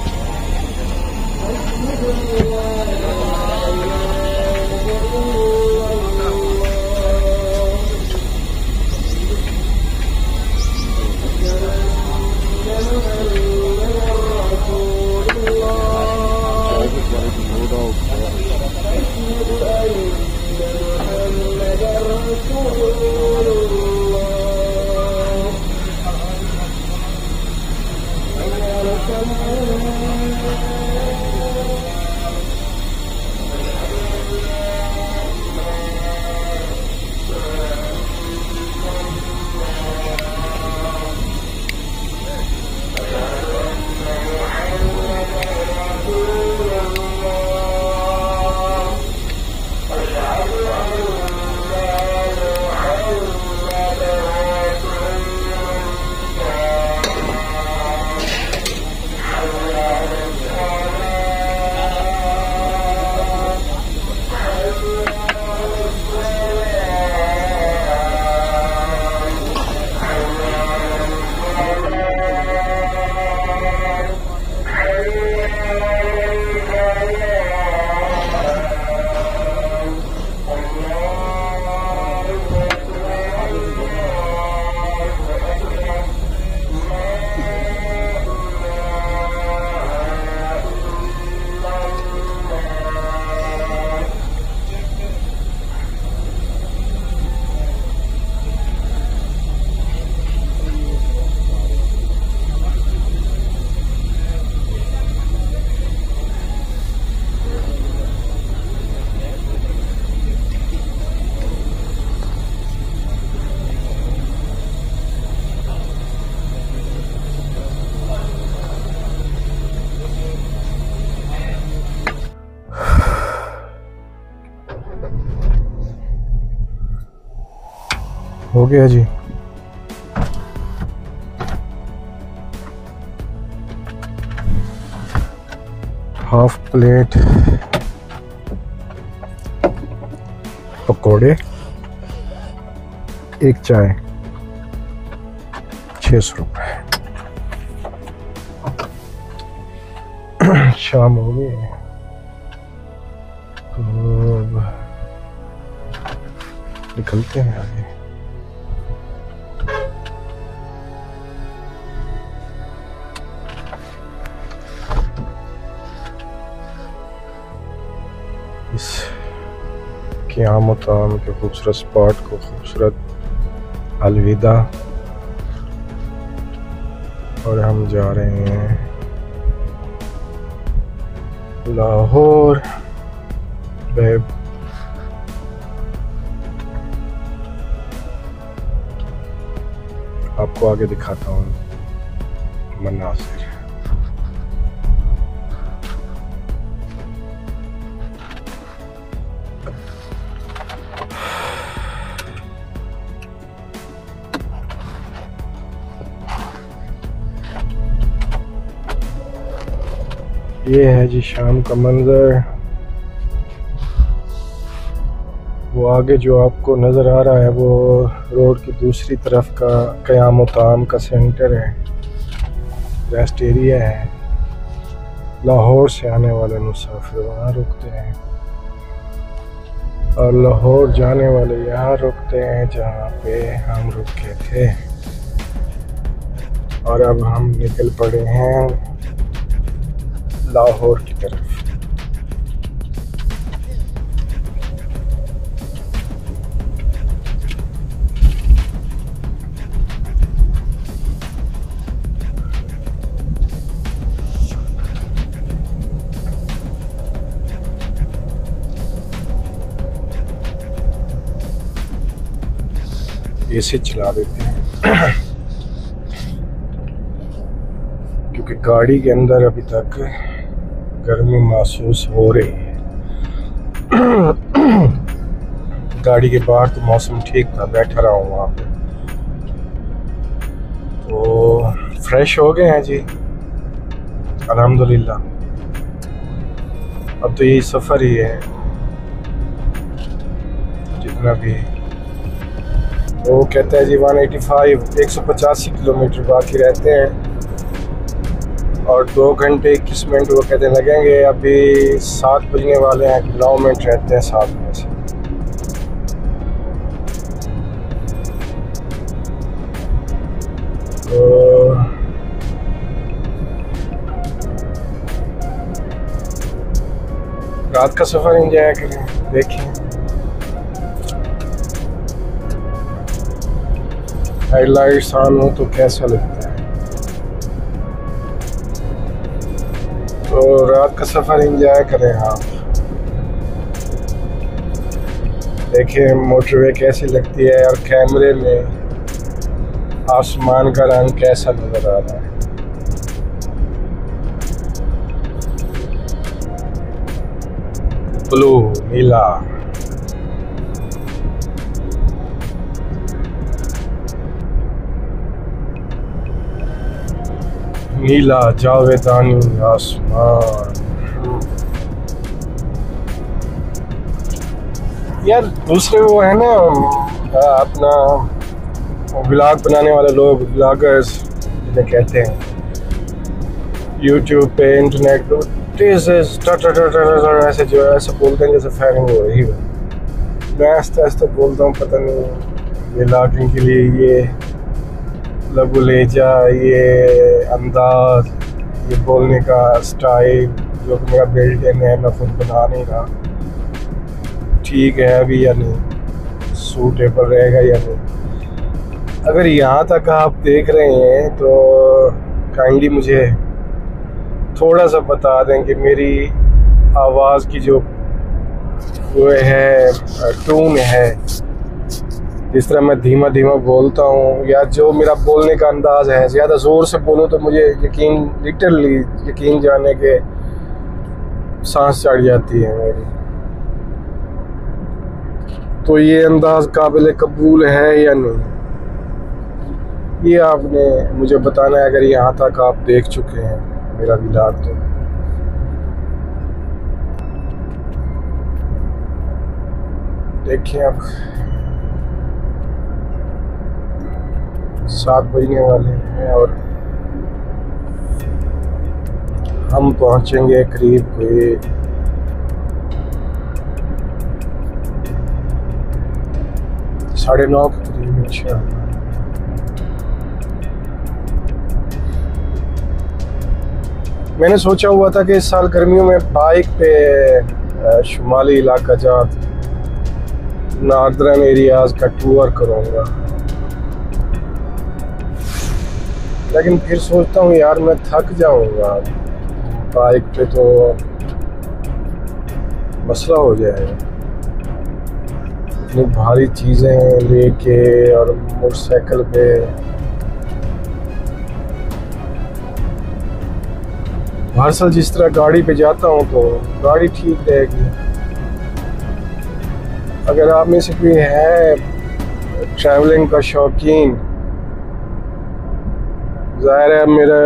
A: हो गया जी। हाफ प्लेट पकोड़े, एक चाय, 600 रुपये। शाम हो गई। निकलते हैं आगे। इस क़यामत आम के खूबसूरत स्पॉट को खूबसूरत अलविदा। और हम जा रहे हैं लाहौर बेब। आपको आगे दिखाता हूँ मनासिर। ये है जी शाम का मंजर। वो आगे जो आपको नज़र आ रहा है वो रोड की दूसरी तरफ का क़यामत आम का सेंटर है, रेस्ट एरिया है। लाहौर से आने वाले मुसाफिर वहाँ रुकते हैं और लाहौर जाने वाले यहाँ रुकते हैं जहाँ पे हम रुके थे। और अब हम निकल पड़े हैं लाहौर की तरफ। एसी चला देते हैं क्योंकि गाड़ी के अंदर अभी तक गर्मी महसूस हो रही है। गाड़ी के बाहर तो मौसम ठीक था, बैठा रहा हूँ वहाँ पे। तो फ्रेश हो गए हैं जी अल्हम्दुलिल्लाह। अब तो यही सफ़र ही है जितना भी। वो कहता है जी 185 किलोमीटर बाकी रहते हैं और 2 घंटे 21 मिनट वो कहते लगेंगे। अभी 7 बजने वाले हैं, 9 मिनट रहते हैं 7 में से। तो रात का सफ़र एंजॉय करें, देखें। हेडलाइट्स ऑन हो तो कैसा लगता है। तो रात का सफ़र एंजॉय करें आप। देखिए मोटरवे कैसी लगती है और कैमरे में आसमान का रंग कैसा नज़र आ रहा है। ब्लू, नीला। नीला जावेदानी आसमान। यार दूसरे वो है ना अपना व्लॉग बनाने वाले लोग, व्लॉगर्स जिन्हें कहते हैं, यूट्यूब पे इंटरनेट पे ऐसे जो है ऐसे बोलते हैं जैसे फायरिंग हो रही है। मैं आस्ते आस्ते बोलता हूँ, पता नहीं व्लॉगिंग के लिए ये लबु लहजा, ये अंदाज, ये बोलने का स्टाइल जो कि मेरा बिल्ट इन है, मैं खुद बना नहीं रहा, ठीक है अभी या नहीं, सूटेबल रहेगा या नहीं। अगर यहाँ तक आप देख रहे हैं तो काइंडली मुझे थोड़ा सा बता दें कि मेरी आवाज़ की जो वो है टून है, जिस तरह मैं धीमा धीमा बोलता हूँ या जो मेरा बोलने का अंदाज़ है, ज़्यादा ज़ोर से बोलूँ तो मुझे लिटरली यकीन जाने के सांस चढ़ जाती है मेरी। तो ये अंदाज़ काबिल कबूल है या नहीं, ये आपने मुझे बताना है। अगर यहाँ तक आप देख चुके हैं मेरा व्लॉग तो देखिए। अब 7 बजने वाले हैं और हम पहुंचेंगे करीब कोई 8 9:30 के करीब इंशाअल्लाह। मैंने सोचा हुआ था कि इस साल गर्मियों में बाइक पे शुमाली इलाका जात नॉर्दर्न एरियाज का टूर करूँगा, लेकिन फिर सोचता हूँ यार मैं थक जाऊँगा बाइक पे, तो मसला हो जाएगा। इतनी भारी चीज़ें लेके और मोटरसाइकिल पे हर साल जिस तरह गाड़ी पे जाता हूँ तो गाड़ी ठीक रहेगी। अगर आप में से कोई है ट्रैवलिंग का शौकीन, ज़ाहिर है मेरा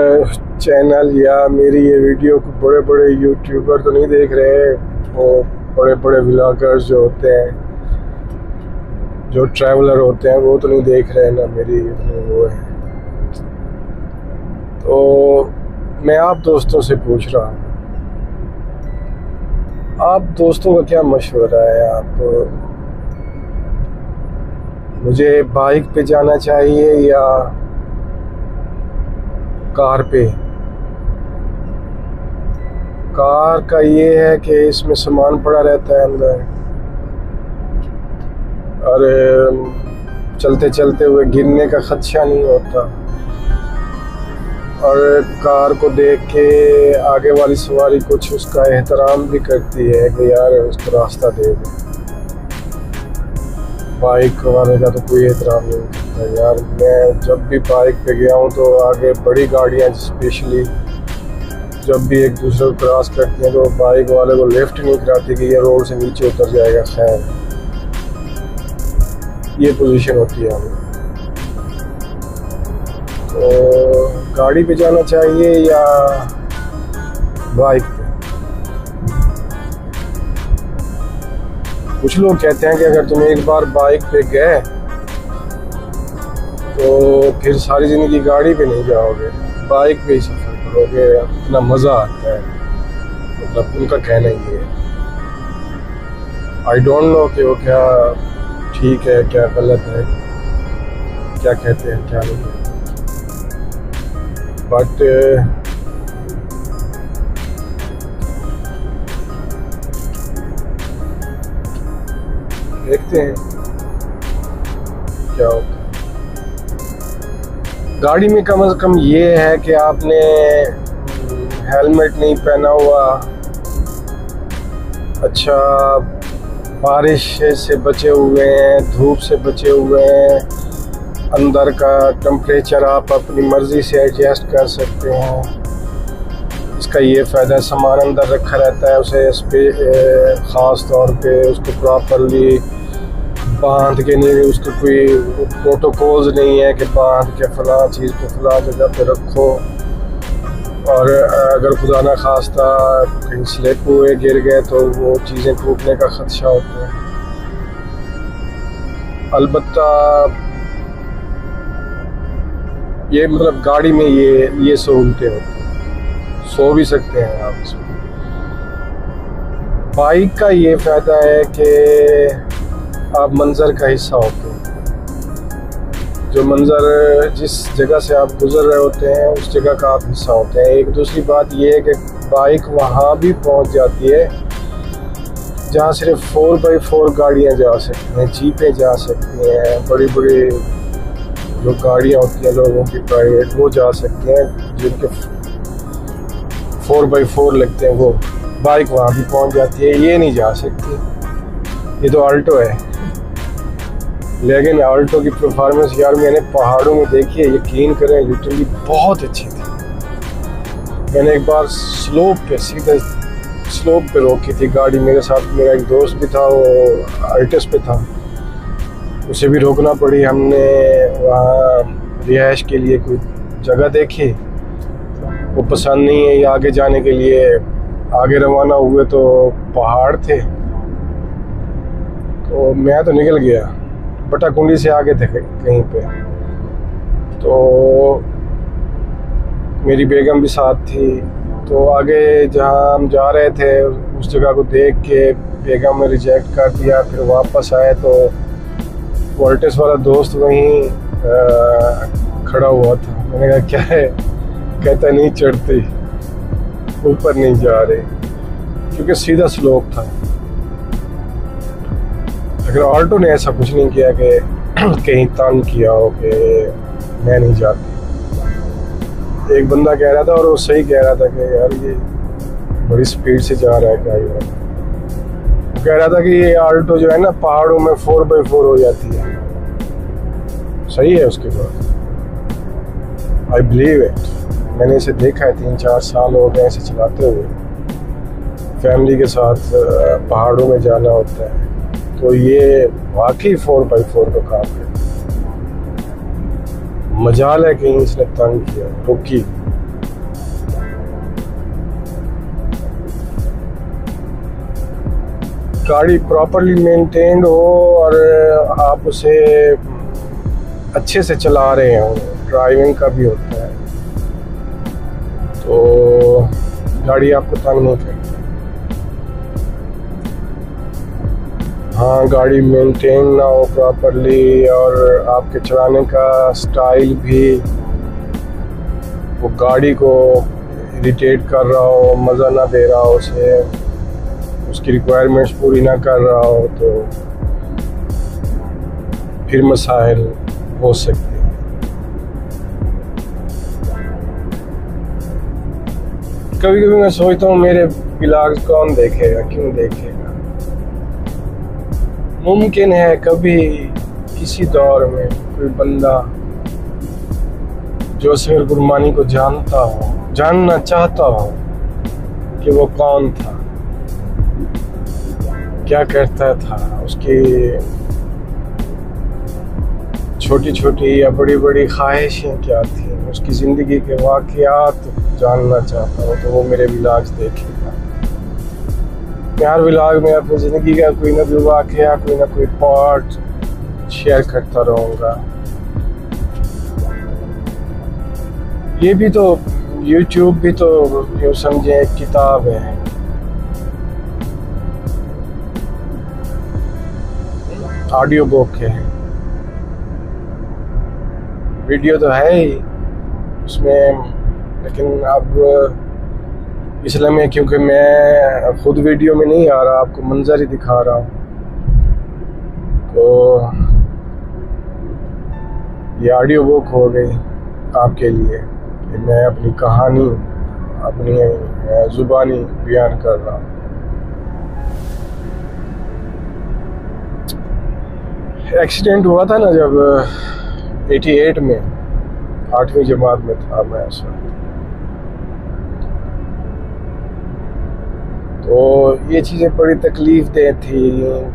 A: चैनल या मेरी ये वीडियो को बड़े बड़े यूट्यूबर तो नहीं देख रहे, वो बड़े बड़े व्लॉगर्स जो होते हैं, जो ट्रैवलर होते हैं, वो तो नहीं देख रहे ना मेरी वो है। तो मैं आप दोस्तों से पूछ रहा हूँ, आप दोस्तों का क्या मशवरा है? आप मुझे बाइक पे जाना चाहिए या कार पे? कार का ये है कि इसमें सामान पड़ा रहता है अंदर और चलते चलते हुए गिरने का खदशा नहीं होता, और कार को देख के आगे वाली सवारी कुछ उसका एहतराम भी करती है कि यार उसको रास्ता दे दे। बाइक वाले का तो कोई एहतराम नहीं करता यार। मैं जब भी बाइक पे गया हूँ तो आगे बड़ी गाड़ियाँ स्पेशली जब भी एक दूसरे को क्रॉस करती हैं तो बाइक वाले को लिफ्ट नहीं कराती कि ये रोड से नीचे उतर जाएगा। खैर ये पोजीशन होती है हमें। तो गाड़ी पे जाना चाहिए या बाइक पे? कुछ लोग कहते हैं कि अगर तुम एक बार बाइक पे गए तो फिर सारी ज़िंदगी गाड़ी पे नहीं जाओगे, बाइक पे ही सफ़र करोगे, इतना मज़ा आता है। मतलब उनका कहना ही है। आई डोंट नो कि वो क्या ठीक है क्या गलत है, क्या कहते हैं क्या नहीं है, बट देखते हैं क्या होता है। गाड़ी में कम से कम ये है कि आपने हेलमेट नहीं पहना हुआ, अच्छा बारिश से बचे हुए हैं, धूप से बचे हुए हैं, अंदर का टेम्परेचर आप अपनी मर्ज़ी से एडजस्ट कर सकते हैं। इसका ये फ़ायदा है सामान अंदर रखा रहता है, उसे इस पर ख़ास तौर पे उसको प्रॉपरली बांध के नहीं, उसके कोई प्रोटोकॉल्स नहीं है कि बांध के फ़लाँ चीज़ को फ़लाँ जगह पे रखो, और अगर खुदा ना खास्ता कहीं स्लिप हुए गिर गए तो वो चीज़ें टूटने का ख़दशा होता है। अलबत्ता ये मतलब गाड़ी में ये सहूलतें होती हैं, सो भी सकते हैं आप इसमें। बाइक का ये फ़ायदा है कि आप मंज़र का हिस्सा होते हैं, जो मंज़र जिस जगह से आप गुज़र रहे होते हैं उस जगह का आप हिस्सा होते हैं। एक दूसरी बात ये है कि बाइक वहाँ भी पहुँच जाती है जहाँ सिर्फ 4x4 गाड़ियाँ जा सकती हैं, जीपें जा सकती हैं, बड़ी बड़ी जो गाड़ियाँ होती हैं लोगों की प्राइवेट वो जा सकती हैं, जिनके 4x4 लगते हैं, वो बाइक वहाँ भी पहुँच जाती है। ये नहीं जा सकती, ये तो आल्टो है। लेकिन आल्टो की परफॉर्मेंस यार मैंने पहाड़ों में देखी है, यकीन करें लिटरली बहुत अच्छी थी। मैंने एक बार स्लोप पे सीधे स्लोप पे रोकी थी गाड़ी, मेरे साथ मेरा एक दोस्त भी था, वो अल्टस पे था, उसे भी रोकना पड़ी। हमने वहाँ रिहाइश के लिए कोई जगह देखी, वो पसंद नहीं है, आगे जाने के लिए आगे रवाना हुए तो पहाड़ थे, तो मैं तो निकल गया, बटाकुंडी से आगे थे कहीं पे, तो मेरी बेगम भी साथ थी। तो आगे जहाँ हम जा रहे थे उस जगह को देख के बेगम ने रिजेक्ट कर दिया। फिर वापस आए तो वोल्टेस वाला दोस्त वहीं खड़ा हुआ था। मैंने कहा क्या है, कहता नहीं चढ़ती, ऊपर नहीं जा रहे, क्योंकि सीधा स्लोप था। अगर ऑल्टो ने ऐसा कुछ नहीं किया कि कहीं तंग किया हो कि मैं नहीं जाती। एक बंदा कह रहा था, और वो सही कह रहा था कि यार ये बड़ी स्पीड से जा रहा है ड्राइवर। वो कह रहा था कि ये ऑल्टो जो है ना पहाड़ों में 4x4 हो जाती है। सही है उसके बाद, आई बिलीव इट। मैंने इसे देखा है, 3-4 साल हो गए इसे चलाते हुए। फैमिली के साथ पहाड़ों में जाना होता है, तो ये वाकई 4x4 का काम है। मजाल है कहीं इसने तंग किया, रुकी। गाड़ी प्रॉपरली मेंटेन्ड हो और आप उसे अच्छे से चला रहे हो, ड्राइविंग का भी होता है, तो गाड़ी आपको तंग नहीं करती। हाँ, गाड़ी मेंटेन ना हो प्रॉपरली और आपके चलाने का स्टाइल भी वो गाड़ी को इरिटेट कर रहा हो, मज़ा ना दे रहा हो उसे, उसकी रिक्वायरमेंट्स पूरी ना कर रहा हो, तो फिर मसाइल हो सकते हैं। कभी कभी मैं सोचता हूँ मेरे व्लॉग्स कौन देखेगा, क्यों देखेगा। मुमकिन है कभी किसी दौर में कोई बंदा जो असगर गुरमानी को जानता हो, जानना चाहता हो कि वो कौन था, क्या करता था, उसकी छोटी छोटी या बड़ी बड़ी ख्वाहिशें क्या थी, उसकी ज़िंदगी के वाक़यात जानना चाहता हो, तो वो मेरे व्लॉग्स देखेगा। मैं हर व्लॉग में अपनी ज़िंदगी का कोई ना कोई वाक़या, कोई ना कोई पार्ट शेयर करता रहूँगा। ये भी तो YouTube भी तो यूँ समझे एक किताब है। ऑडियो बुक है, वीडियो तो है ही उसमें, लेकिन अब इसलिए मैं, क्योंकि मैं खुद वीडियो में नहीं आ रहा, आपको मंजर ही दिखा रहा हूँ, तो ये ऑडियो बुक हो गई आपके लिए कि मैं अपनी कहानी अपनी ज़ुबानी बयान कर रहा हूँ। एक्सीडेंट हुआ था ना जब 88 में, 8वीं जमात में था मैं उस वक्त, तो ये चीज़ें बड़ी तकलीफ दे थी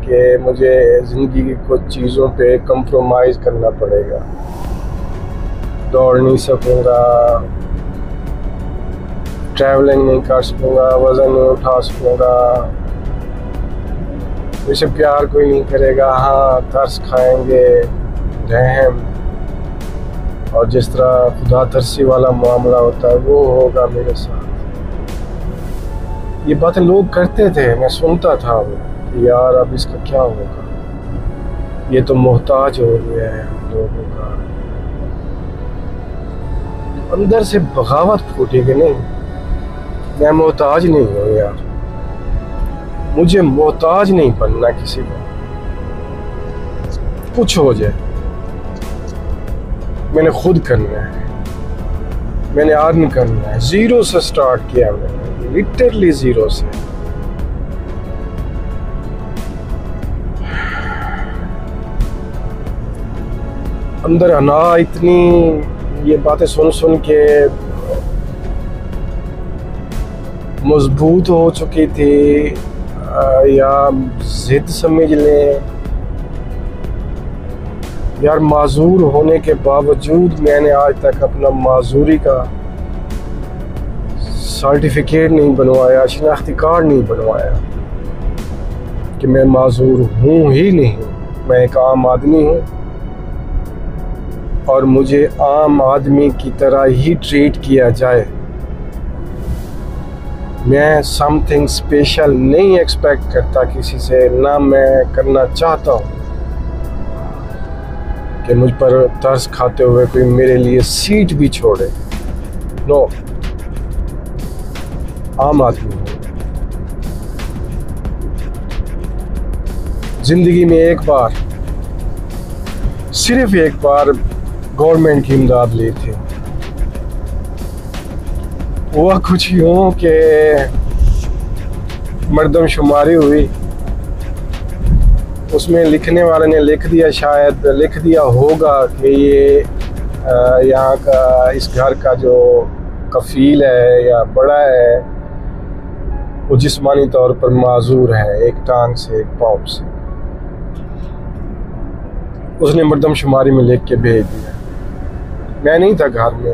A: कि मुझे ज़िंदगी की कुछ चीज़ों पे कंप्रोमाइज़ करना पड़ेगा। दौड़ नहीं सकूँगा, ट्रैवलिंग नहीं कर सकूँगा, वज़न नहीं उठा सकूँगा, मुझसे प्यार कोई नहीं करेगा। हाँ, तरस खाएंगे, रहम और जिस तरह खुदा तरसी वाला मामला होता है वो होगा मेरे साथ। ये बातें लोग करते थे, मैं सुनता था कि यार अब इसका क्या होगा, ये तो मोहताज हो गया है हम लोगों का। अंदर से बगावत फूटी कि नहीं, मैं मोहताज नहीं हूँ यार, मुझे मोहताज नहीं बनना किसी को, कुछ हो जाए मैंने खुद करना है, मैंने अर्न करना है। ज़ीरो से स्टार्ट किया मैंने, लिटरली ज़ीरो से। अंदर अना इतनी ये बातें सुन सुन के मजबूत हो चुकी थी, या जिद समझ लें यार, माजूर होने के बावजूद मैंने आज तक अपना माजूरी का सर्टिफिकेट नहीं बनवाया, शिनाख्ती कार्ड नहीं बनवाया कि मैं माजूर हूँ ही नहीं, मैं एक आम आदमी हूँ और मुझे आम आदमी की तरह ही ट्रीट किया जाए। मैं समथिंग स्पेशल नहीं एक्सपेक्ट करता किसी से, ना मैं करना चाहता हूँ। कि मुझ पर तरस खाते हुए कोई मेरे लिए सीट भी छोड़े। नो, आम आदमी हूँ। जिंदगी में एक बार, सिर्फ एक बार गवर्नमेंट की इमदाद ली थी। हुआ कुछ यूं कि मर्दमशुमारी हुई, उसमें लिखने वाले ने लिख दिया, शायद लिख दिया होगा कि ये यहाँ का, इस घर का जो कफील है या बड़ा है वो जिस्मानी तौर पर माजूर है, एक टांग से, एक पाँव से। उसने मर्दमशुमारी में लिख के भेज दिया। मैं नहीं था घर में,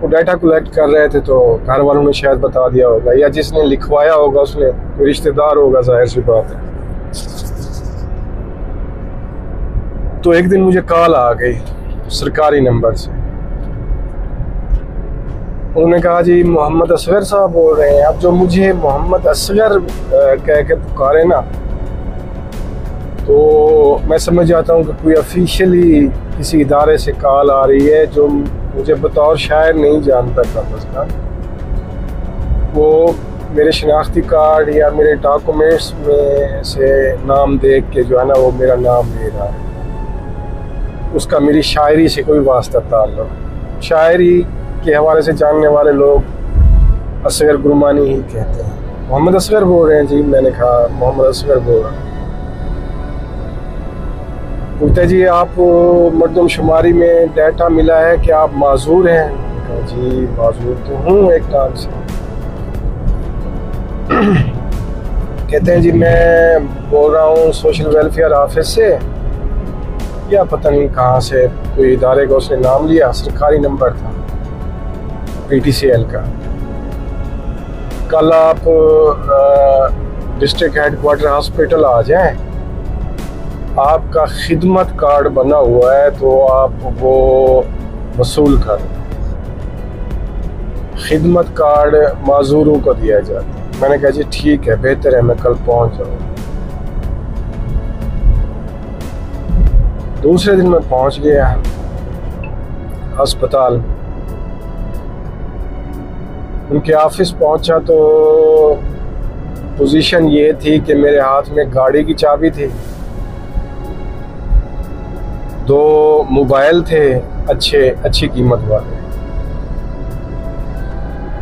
A: वो डाटा कलेक्ट कर रहे थे, तो घर वालों ने शायद बता दिया होगा, या जिसने लिखवाया होगा उसने कोई रिश्तेदार होगा, जाहिर सी बात है। तो एक दिन मुझे कॉल आ गई सरकारी नंबर से। उन्होंने कहा जी मोहम्मद असगर साहब बोल रहे हैं। अब जो मुझे मोहम्मद असगर कह के पुकारे ना, तो मैं समझ जाता हूँ कि कोई ऑफिशियली किसी इदारे से कॉल आ रही है जो मुझे बतौर शायर नहीं जानता कम अज़ कम। वो मेरे शनाख्ती कार्ड या मेरे डॉक्यूमेंट्स में से नाम देख के जो है ना, वो मेरा नाम ले रहा है। उसका मेरी शायरी से कोई वास्ता ताल्लुक़। शायरी के हवाले से जानने वाले लोग असगर गुरमानी ही कहते हैं। मोहम्मद असगर बोल रहे हैं जी। मैंने कहा मोहम्मद असगर बोल रहा हूँ। पूछते जी आप मर्दमशुमारी में डाटा मिला है कि आप माजूर हैं? कहा जी माजूर तो हूँ एक टांग से। कहते हैं जी मैं बोल रहा हूँ सोशल वेलफेयर ऑफिस से, या पता नहीं कहाँ से, कोई इदारे का उसने नाम लिया, सरकारी नंबर था PTCL का। कल आप डिस्ट्रिक्ट हेडक्वार्टर हॉस्पिटल आ जाएं, आपका खिदमत कार्ड बना हुआ है तो आप वो वसूल करें। खिदमत कार्ड माजूरों को दिया जाता है। मैंने कहा जी ठीक है, बेहतर है, मैं कल पहुंच जाऊँगा। दूसरे दिन मैं पहुंच गया अस्पताल। उनके ऑफिस पहुंचा तो पोजीशन ये थी कि मेरे हाथ में गाड़ी की चाबी थी, 2 मोबाइल थे अच्छी कीमत वाले,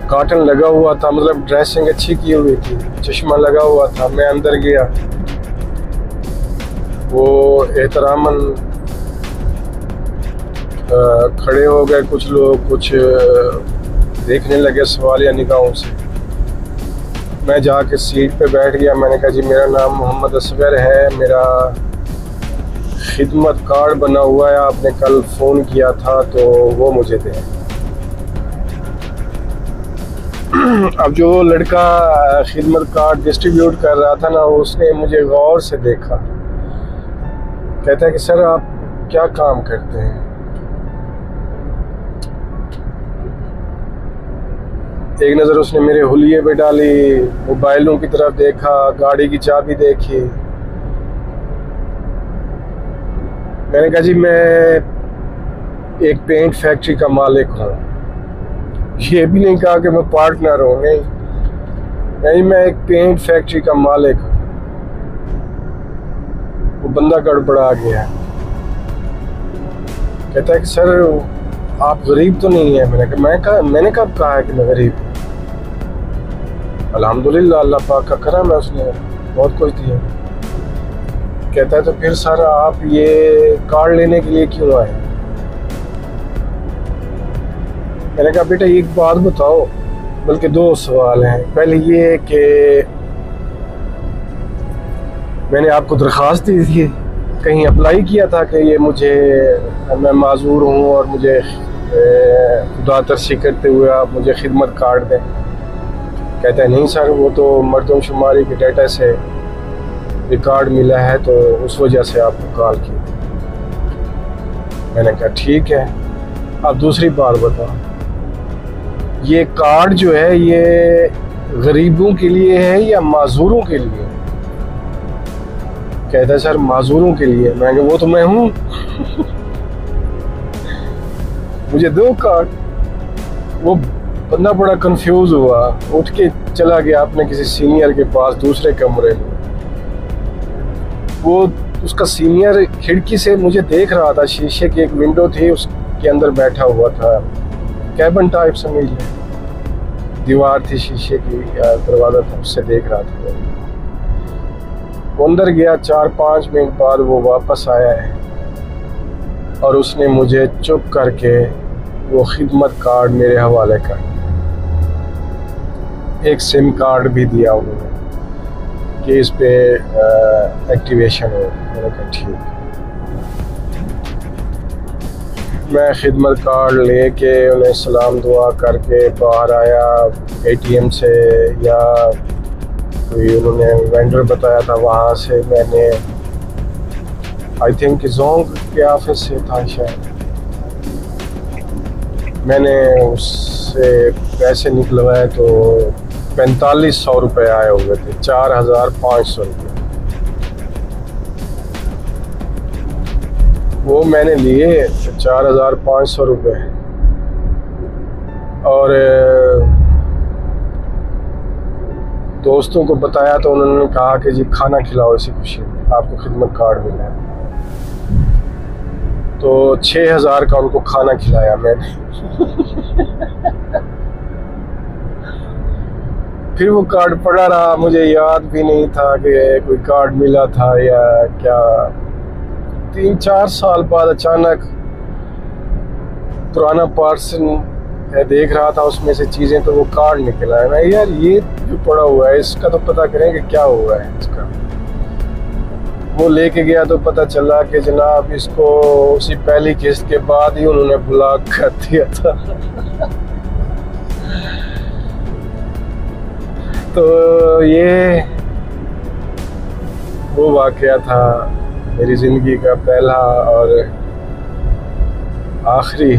A: कॉटन लगा हुआ था, मतलब ड्रेसिंग अच्छी की हुई थी, चश्मा लगा हुआ था। मैं अंदर गया, वो एहतरामन खड़े हो गए कुछ लोग, कुछ देखने लगे सवालिया निगाहों से। मैं जाके सीट पे बैठ गया। मैंने कहा जी मेरा नाम मोहम्मद असगर है, मेरा खिदमत कार्ड बना हुआ है, आपने कल फ़ोन किया था तो वो मुझे दें। अब जो लड़का खिदमत कार्ड डिस्ट्रीब्यूट कर रहा था ना, उसने मुझे गौर से देखा। कहता है कि सर आप क्या काम करते हैं? एक नज़र उसने मेरे हुलिये पे डाली, मोबाइलों की तरफ देखा, गाड़ी की चाबी देखी। मैंने कहा जी मैं एक पेंट फैक्ट्री का मालिक हूँ। ये भी नहीं कहा कि मैं पार्टनर हूँ, नहीं, मैं एक पेंट फैक्ट्री का मालिक हूँ। वो बंदा गड़बड़ा गया। कहता है कि सर आप गरीब तो नहीं है? मैंने कब कहा है कि मैं गरीब हूँ? अल्हम्दुलिल्लाह अल्लाह पाक का करम है, उसने बहुत कुछ दिया। कहता है तो फिर सर आप ये कार्ड लेने के लिए क्यों आए? मैंने कहा बेटा एक बात बताओ, बल्कि 2 सवाल हैं। पहले ये कि मैंने आपको दरख्वास्त दी थी, कहीं अप्लाई किया था कि ये मैं माजूर हूँ और मुझे खुदा तरसी करते हुए आप मुझे खिदमत कार्ड दें? कहता है नहीं सर, वो तो मर्दमशुमारी के डाटा से रिकॉर्ड मिला है तो उस वजह से आपको कॉल की। मैंने कहा ठीक है, अब दूसरी बात बताओ, ये कार्ड जो है ये गरीबों के लिए है या माजूरों के लिए? कहता है सर माजूरों के लिए। मैंने कहा वो तो मैं हूँ। मुझे दो कार्ड। वो बंदा बड़ा कंफ्यूज हुआ, उठ के चला गया अपने किसी सीनियर के पास दूसरे कमरे में। वो उसका सीनियर खिड़की से मुझे देख रहा था, शीशे की एक विंडो थी, उसके अंदर बैठा हुआ था, कैबिन टाइप समझ लें, दीवार थी शीशे की या दरवाज़ा था, उससे देख रहा था। वो अंदर गया, 4-5 मिनट बाद वो वापस आया है और उसने मुझे चुप करके वो खिदमत कार्ड मेरे हवाले कर, एक सिम कार्ड भी दिया उन्होंने कि इस पे एक्टिवेशन हो। मैंने कहा ठीक। मैं खिदमत कार्ड लेके उन्हें सलाम दुआ करके बाहर आया ATM से, या कोई उन्होंने वेंडर बताया था वहाँ से। मैंने आई थिंक जोंग के ऑफिस से था शायद, मैंने उससे पैसे निकलवाए तो 4500 रुपये आए हुए थे, 4500 रुपये। वो मैंने लिए 4500 रुपये, और दोस्तों को बताया तो उन्होंने कहा कि जी खाना खिलाओ इसी खुशी में, आपको खिदमत कार्ड मिला है। तो 6000 का उनको खाना खिलाया मैंने। फिर वो कार्ड पड़ा रहा, मुझे याद भी नहीं था कि कोई कार्ड मिला था या क्या। 3-4 साल बाद अचानक पुराना पार्सल देख रहा था, उसमें से चीज़ें, तो वो कार्ड निकला है। मैं यार ये जो पड़ा हुआ है इसका तो पता करें कि क्या हुआ है इसका। वो लेके गया तो पता चला कि जनाब इसको उसी पहली किस्त के बाद ही उन्होंने ब्लॉक कर दिया था। तो ये वो वाक़या था मेरी ज़िंदगी का पहला और आखिरी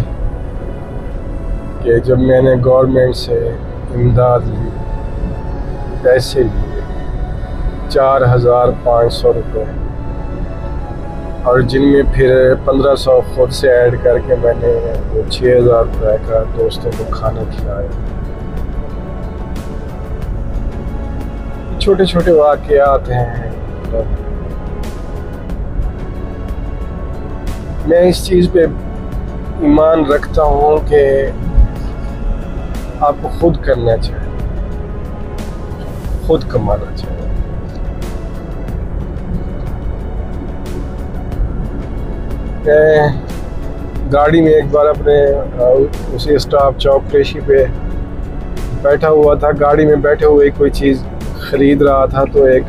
A: कि जब मैंने गवर्नमेंट से इमदाद ली, पैसे लिए 4500 रुपये, और जिनमें फिर 1500 खुद से ऐड करके मैंने वो 6000 रुपये का दोस्तों को खाना खिलाया। छोटे छोटे वाक़यात हैं। मैं इस चीज़ पे ईमान रखता हूँ कि आपको खुद करना चाहिए, खुद कमाना चाहिए। मैं गाड़ी में एक बार अपने उसी स्टॉप चौक क्रेशी पे बैठा हुआ था, गाड़ी में बैठे हुए कोई चीज़ ख़रीद रहा था, तो एक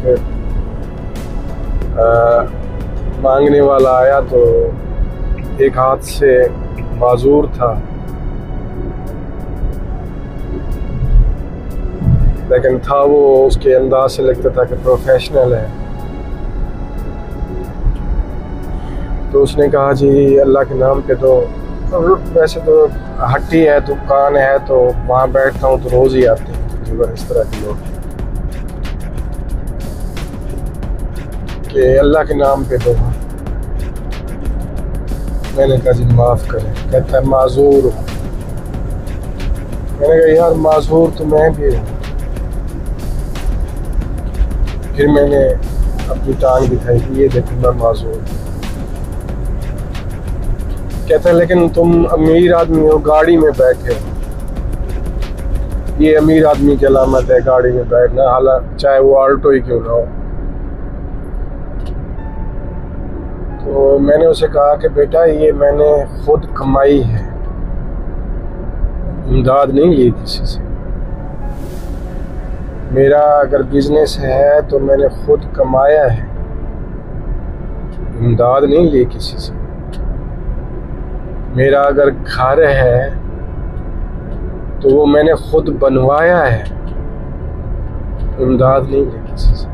A: मांगने वाला आया, तो एक हाथ से माजूर था, लेकिन था वो उसके अंदाज से लगता था कि प्रोफेशनल है। तो उसने कहा जी अल्लाह के नाम पे दो। वैसे तो हट्टी है, दुकान है, तो वहाँ बैठता हूँ तो रोज़ ही आते हैं तकरीबन इस तरह के लोग कि अल्लाह के नाम पे दो। मैंने कहा जी माफ़ करें। कहता है माजूर हूँ। मैंने कहा यार माजूर तो मैं भी हूँ। फिर मैंने अपनी टांग दिखाई कि ये देखो मैं माजूर। कहता है लेकिन तुम अमीर आदमी हो, गाड़ी में बैठे हो, ये अमीर आदमी की अलामत है गाड़ी में बैठना, हालांकि चाहे वो आल्टो ही क्यों ना हो। तो मैंने उसे कहा कि बेटा ये मैंने खुद कमाई है, इमदाद नहीं ली किसी से। मेरा अगर बिजनेस है तो मैंने खुद कमाया है, इमदाद नहीं ली किसी से। मेरा अगर घर है तो वो मैंने खुद बनवाया है, इमदाद नहीं ली किसी से।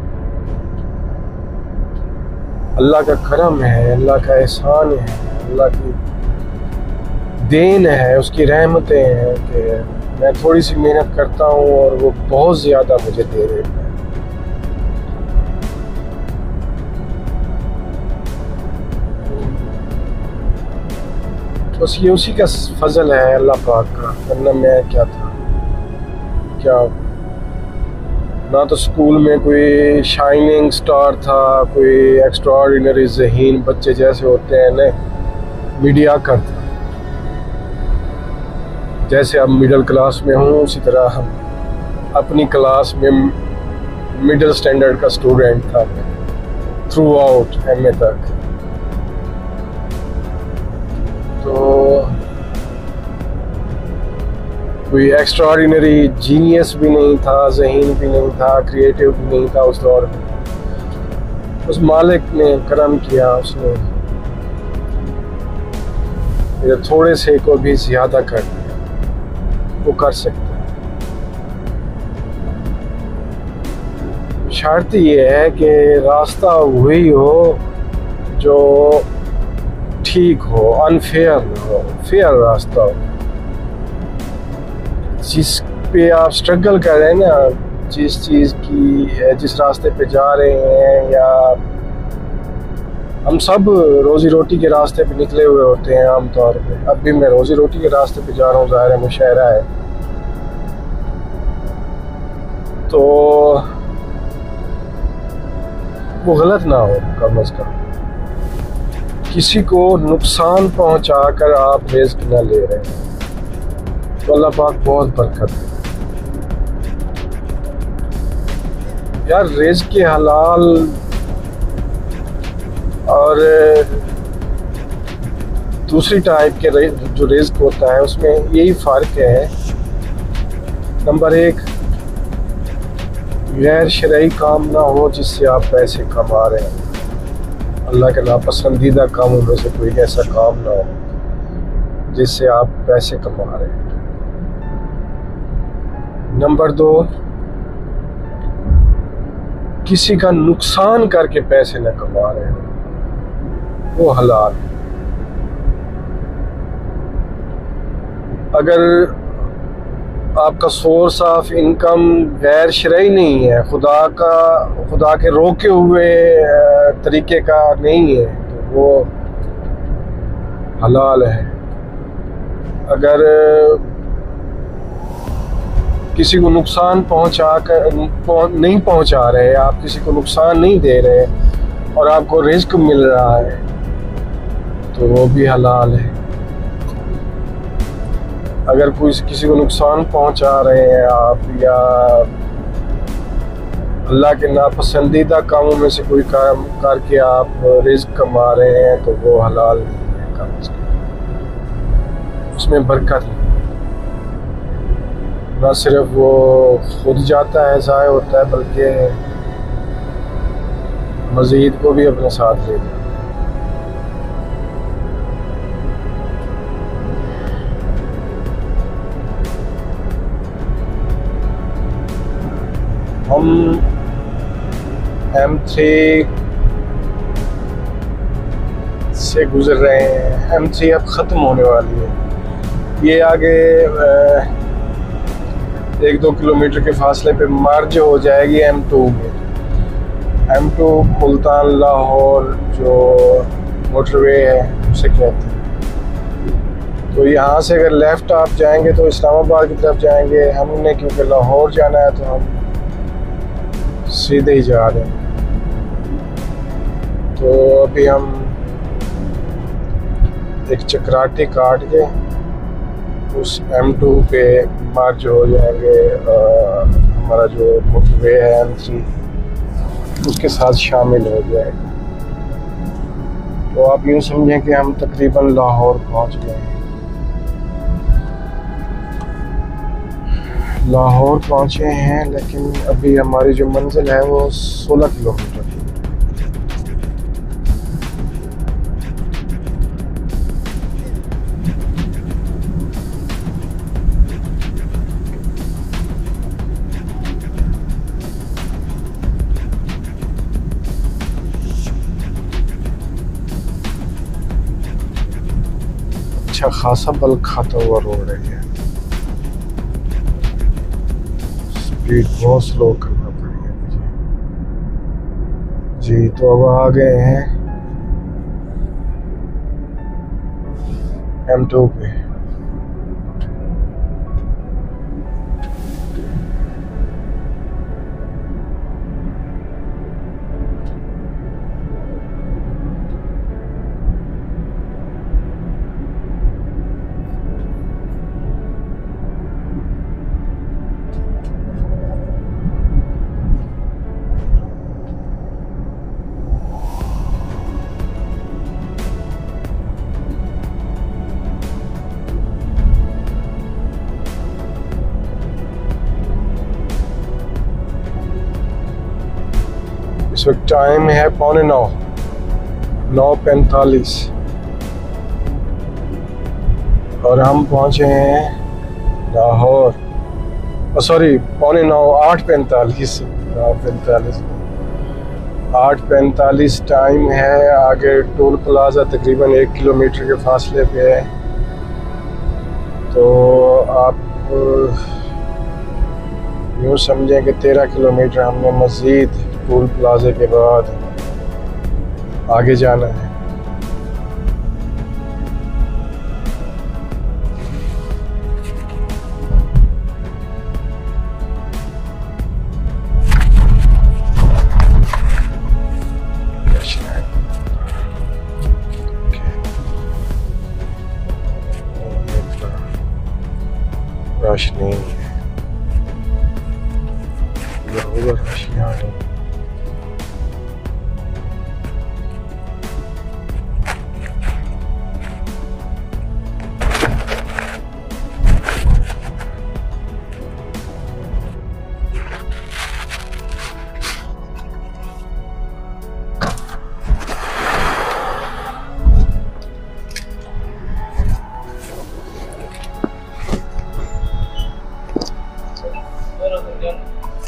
A: अल्लाह का करम है, अल्लाह का एहसान है, अल्लाह की देन है, उसकी रहमतें हैं कि मैं थोड़ी सी मेहनत करता हूँ और वो बहुत ज़्यादा मुझे दे रहे हैं। बस ये उसी का फजल है अल्लाह पाक का, वरना मैं क्या था, क्या ना तो स्कूल में कोई शाइनिंग स्टार था, कोई एक्स्ट्रा ऑर्डिनरी ज़हीन बच्चे जैसे होते हैं ना, मीडिया कर था। जैसे अब मिडिल क्लास में हूँ उसी तरह अपनी क्लास में मिडिल स्टैंडर्ड का स्टूडेंट था थ्रू आउट एमए तक। तो कोई एक्स्ट्रा ऑर्डिनरी जीनियस भी नहीं था, ज़हीन भी नहीं था, क्रिएटिव भी नहीं था उस दौर में। उस मालिक ने करम किया, उसने मेरे थोड़े से को भी ज़्यादा कर दिया। वो कर सकता है, शर्त ये है कि रास्ता वही हो जो ठीक हो, अनफेयर ना हो, फेयर रास्ता हो। जिस पे आप स्ट्रगल कर रहे हैं ना, जिस चीज़ की, जिस रास्ते पे जा रहे हैं, या हम सब रोज़ी रोटी के रास्ते पे निकले हुए होते हैं आम तौर पे। अब भी मैं रोज़ी रोटी के रास्ते पे जा रहा हूँ, ज़ाहिर है मुशायरा है। तो वो गलत ना हो कम अज़ कम, किसी को नुकसान पहुंचा कर आप रिस्क न ले रहे हैं, तो अल्लाह पाक बहुत बरकत है यार। रिस्क के हलाल और दूसरी टाइप के जो रिस्क होता है उसमें यही फ़र्क है। नंबर एक, गैर शरई काम ना हो जिससे आप पैसे कमा रहे हैं। अल्लाह के नापसंदीदा कामों में से कोई ऐसा काम ना हो जिससे आप पैसे कमा रहे हैं। नंबर दो, किसी का नुकसान करके पैसे न कमा रहे हैं, वो हलाल। अगर आपका सोर्स ऑफ इनकम गैर शरई नहीं है, खुदा के रोके हुए तरीके का नहीं है, तो वो हलाल है। अगर किसी को नुकसान नहीं पहुंचा रहे, आप किसी को नुकसान नहीं दे रहे और आपको रिस्क मिल रहा है, तो वो भी हलाल है। अगर किसी को नुकसान पहुंचा रहे हैं आप, या अल्लाह के नापसंदीदा कामों में से कोई काम करके आप रिस्क कमा रहे हैं, तो वो हलाल नहीं है कम से कम। उसमें बरकत नहीं, ना सिर्फ वो खुद जाता है, ज़ाया होता है, बल्कि मज़ीद को भी अपने साथ ले जाता है। हम M3 से गुज़र रहे हैं। M3 अब ख़त्म होने वाली है। ये आगे 1-2 किलोमीटर के फासले पे मर्ज हो जाएगी M2 में। M2 मुल्तान लाहौर जो मोटरवे है उसे कहते हैं। तो यहाँ से अगर लेफ़्ट आप जाएंगे तो इस्लामाबाद की तरफ जाएंगे। हमने क्योंकि लाहौर जाना है तो हम सीधे ही जा रहे हैं। तो अभी हम एक चक्राटी काट के उस M2 पे मर्ज हो जाएंगे। हमारा जो मोटरवे है M3 उसके साथ शामिल हो जाएगा। तो आप यूँ समझें कि हम तकरीबन लाहौर पहुँच गए हैं। लाहौर पहुँचे हैं, लेकिन अभी हमारी जो मंजिल है वो 16 किलोमीटर की। अच्छा खासा बल खाता हुआ रोड है ये। स्पीड बहुत स्लो करना पड़ेगा मुझे जी। तो अब आ गए हैं M2 पे। इस वक्त टाइम है 8:45, 9:45 और हम पहुंचे हैं लाहौर। सॉरी 8:45, 8:45, 8:45 टाइम है। आगे टोल प्लाजा तकरीबन 1 किलोमीटर के फासले पे है। तो आप यूँ समझें कि 13 किलोमीटर हमने मज़ीद टोल प्लाजे के बाद आगे जाना है। रश नहीं है, रश यहाँ है।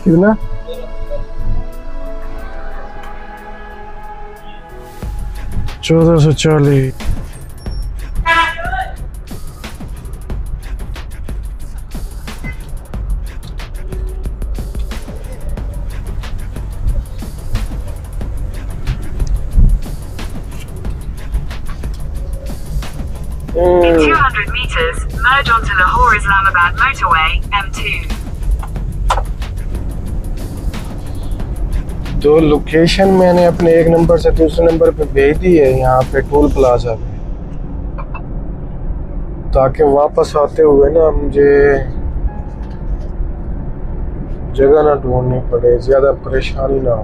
A: कितना 1440।
B: In 200 meters, merge onto Lahore Islamabad motorway, M2.
A: तो लोकेशन मैंने अपने एक नंबर से दूसरे नंबर पे भेज दी है, यहाँ पे टोल प्लाजा पे, ताकि वापस आते हुए ना मुझे जगह ना ढूंढनी पड़े, ज़्यादा परेशानी ना हो।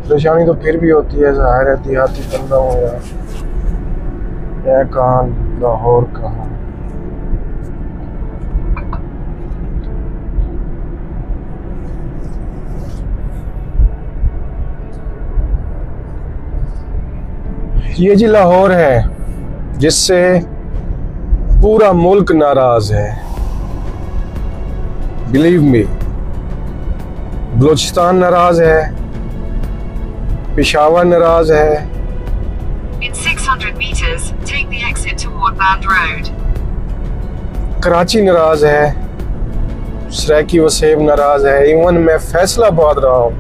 A: परेशानी तो फिर भी होती है, ज़ाहिर है, देहाती बंदा हूँ यार। मैं कहाँ, लाहौर कहाँ। ये जी लाहौर है जिससे पूरा मुल्क नाराज है। बिलीव मी, बलूचिस्तान नाराज है, पेशावर नाराज है।
B: In 600 meters, take the exit toward Band Road.
A: Karachi नाराज है, सराइकी वसेब नाराज है। इवन मैं फैसलाबाद रहा हूँ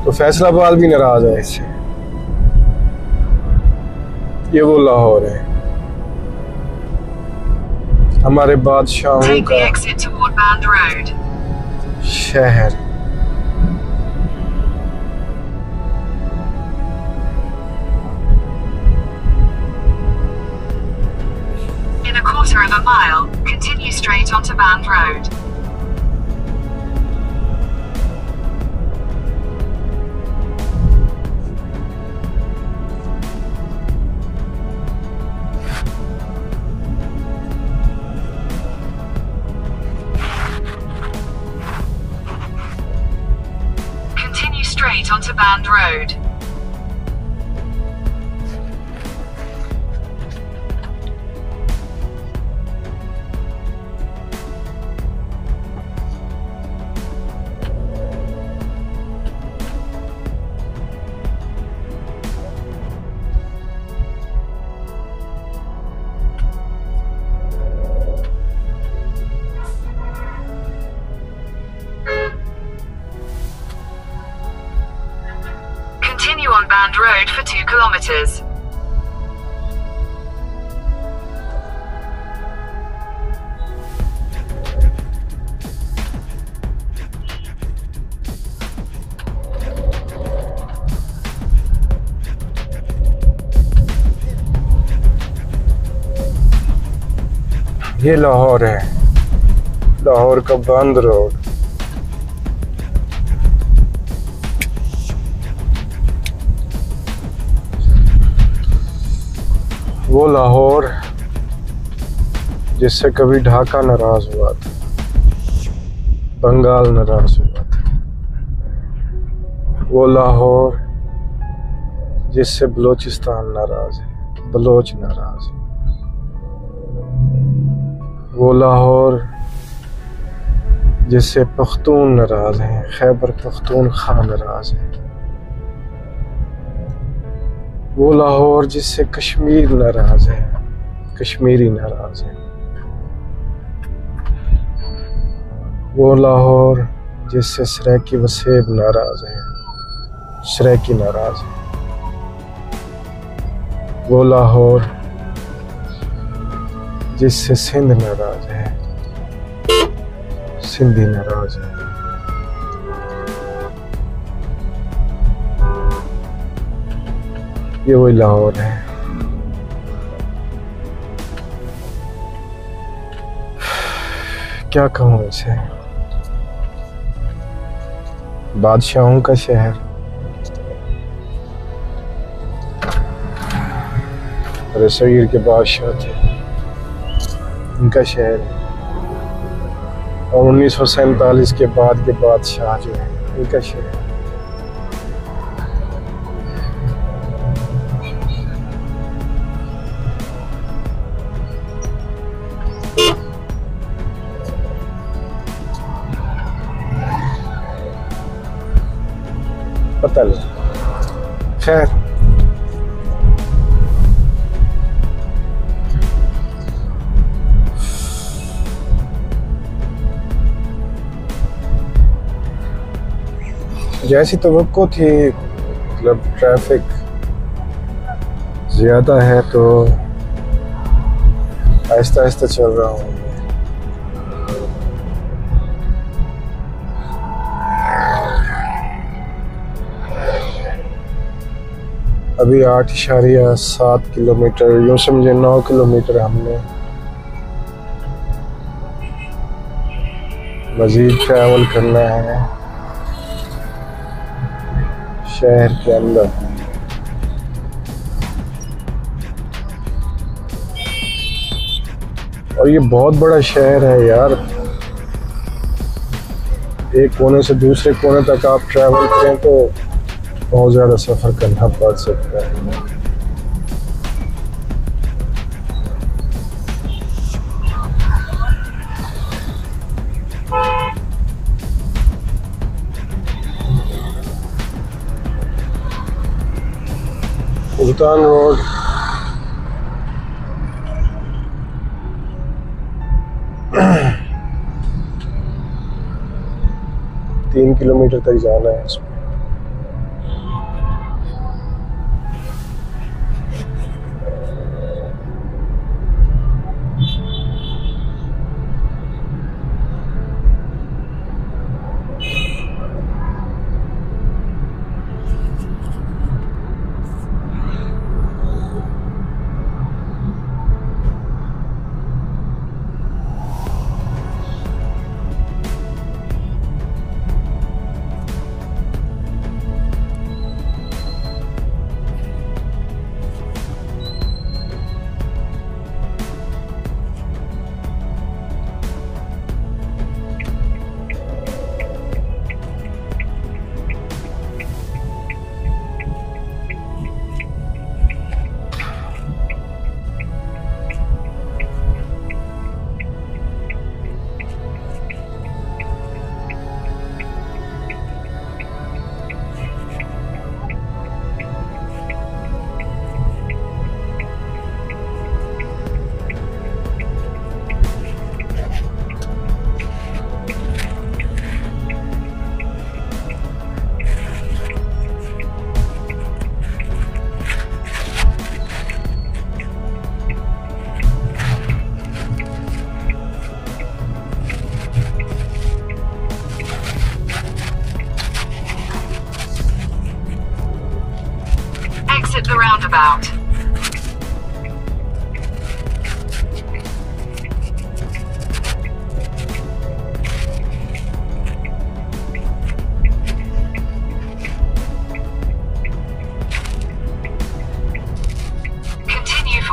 A: तो फैसलाबाद भी नाराज है इससे। ये वो लाहौर है हमारे बादशाहों
B: Take the
A: का
B: exit toward Band Road.
A: शहर।
B: In a quarter of a mile, continue straight onto Band Road. Continue straight onto Band Road. Continue on Band Road for 2 kilometers.
A: ये लाहौर है, लाहौर का बंद रोड। वो लाहौर जिससे कभी ढाका नाराज हुआ था, बंगाल नाराज हुआ था। वो लाहौर जिससे बलोचिस्तान नाराज है, बलोच नाराज है। वो लाहौर जिससे पख्तून नाराज हैं, खैबर पख्तूनख्वा नाराज है। वो लाहौर जिससे कश्मीर नाराज है, कश्मीरी नाराज है। वो लाहौर जिससे सराइकी वसेब नाराज है, सराइकी नाराज है। वो लाहौर जिससे सिंध नाराज है, सिंधी नाराज है। ये वही लाहौर है। क्या कहूँ इसे, बादशाहों का शहर। रसोईर के बादशाह थे, इनका शहर है। और 1947 के बाद के बादशाह जो है, इनका शहर है। पता नहीं, खैर जैसी तवक्को थी, मतलब ट्रैफिक ज़्यादा है तो आहिस्ता आहिस्ता चल रहा हूँ। अभी 8.7 किलोमीटर, यूँ समझे 9 किलोमीटर हमने मज़ीद ट्रैवल करना है शहर के अंदर। और ये बहुत बड़ा शहर है यार, एक कोने से दूसरे कोने तक आप ट्रैवल करें तो बहुत ज़्यादा सफ़र करना पड़ सकता है। मुल्तान रोड तीन किलोमीटर तक जाना है इसमें।
B: Exit the roundabout.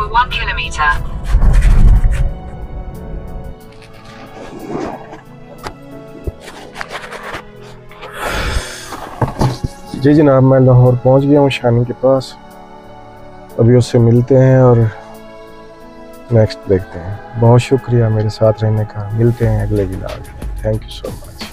B: for 1 kilometer.
A: जी जनाब, मैं लाहौर पहुंच गया हूँ शानी के पास। अभी उससे मिलते हैं और नेक्स्ट देखते हैं। बहुत शुक्रिया मेरे साथ रहने का। मिलते हैं अगले व्लॉग में। Thank you so much.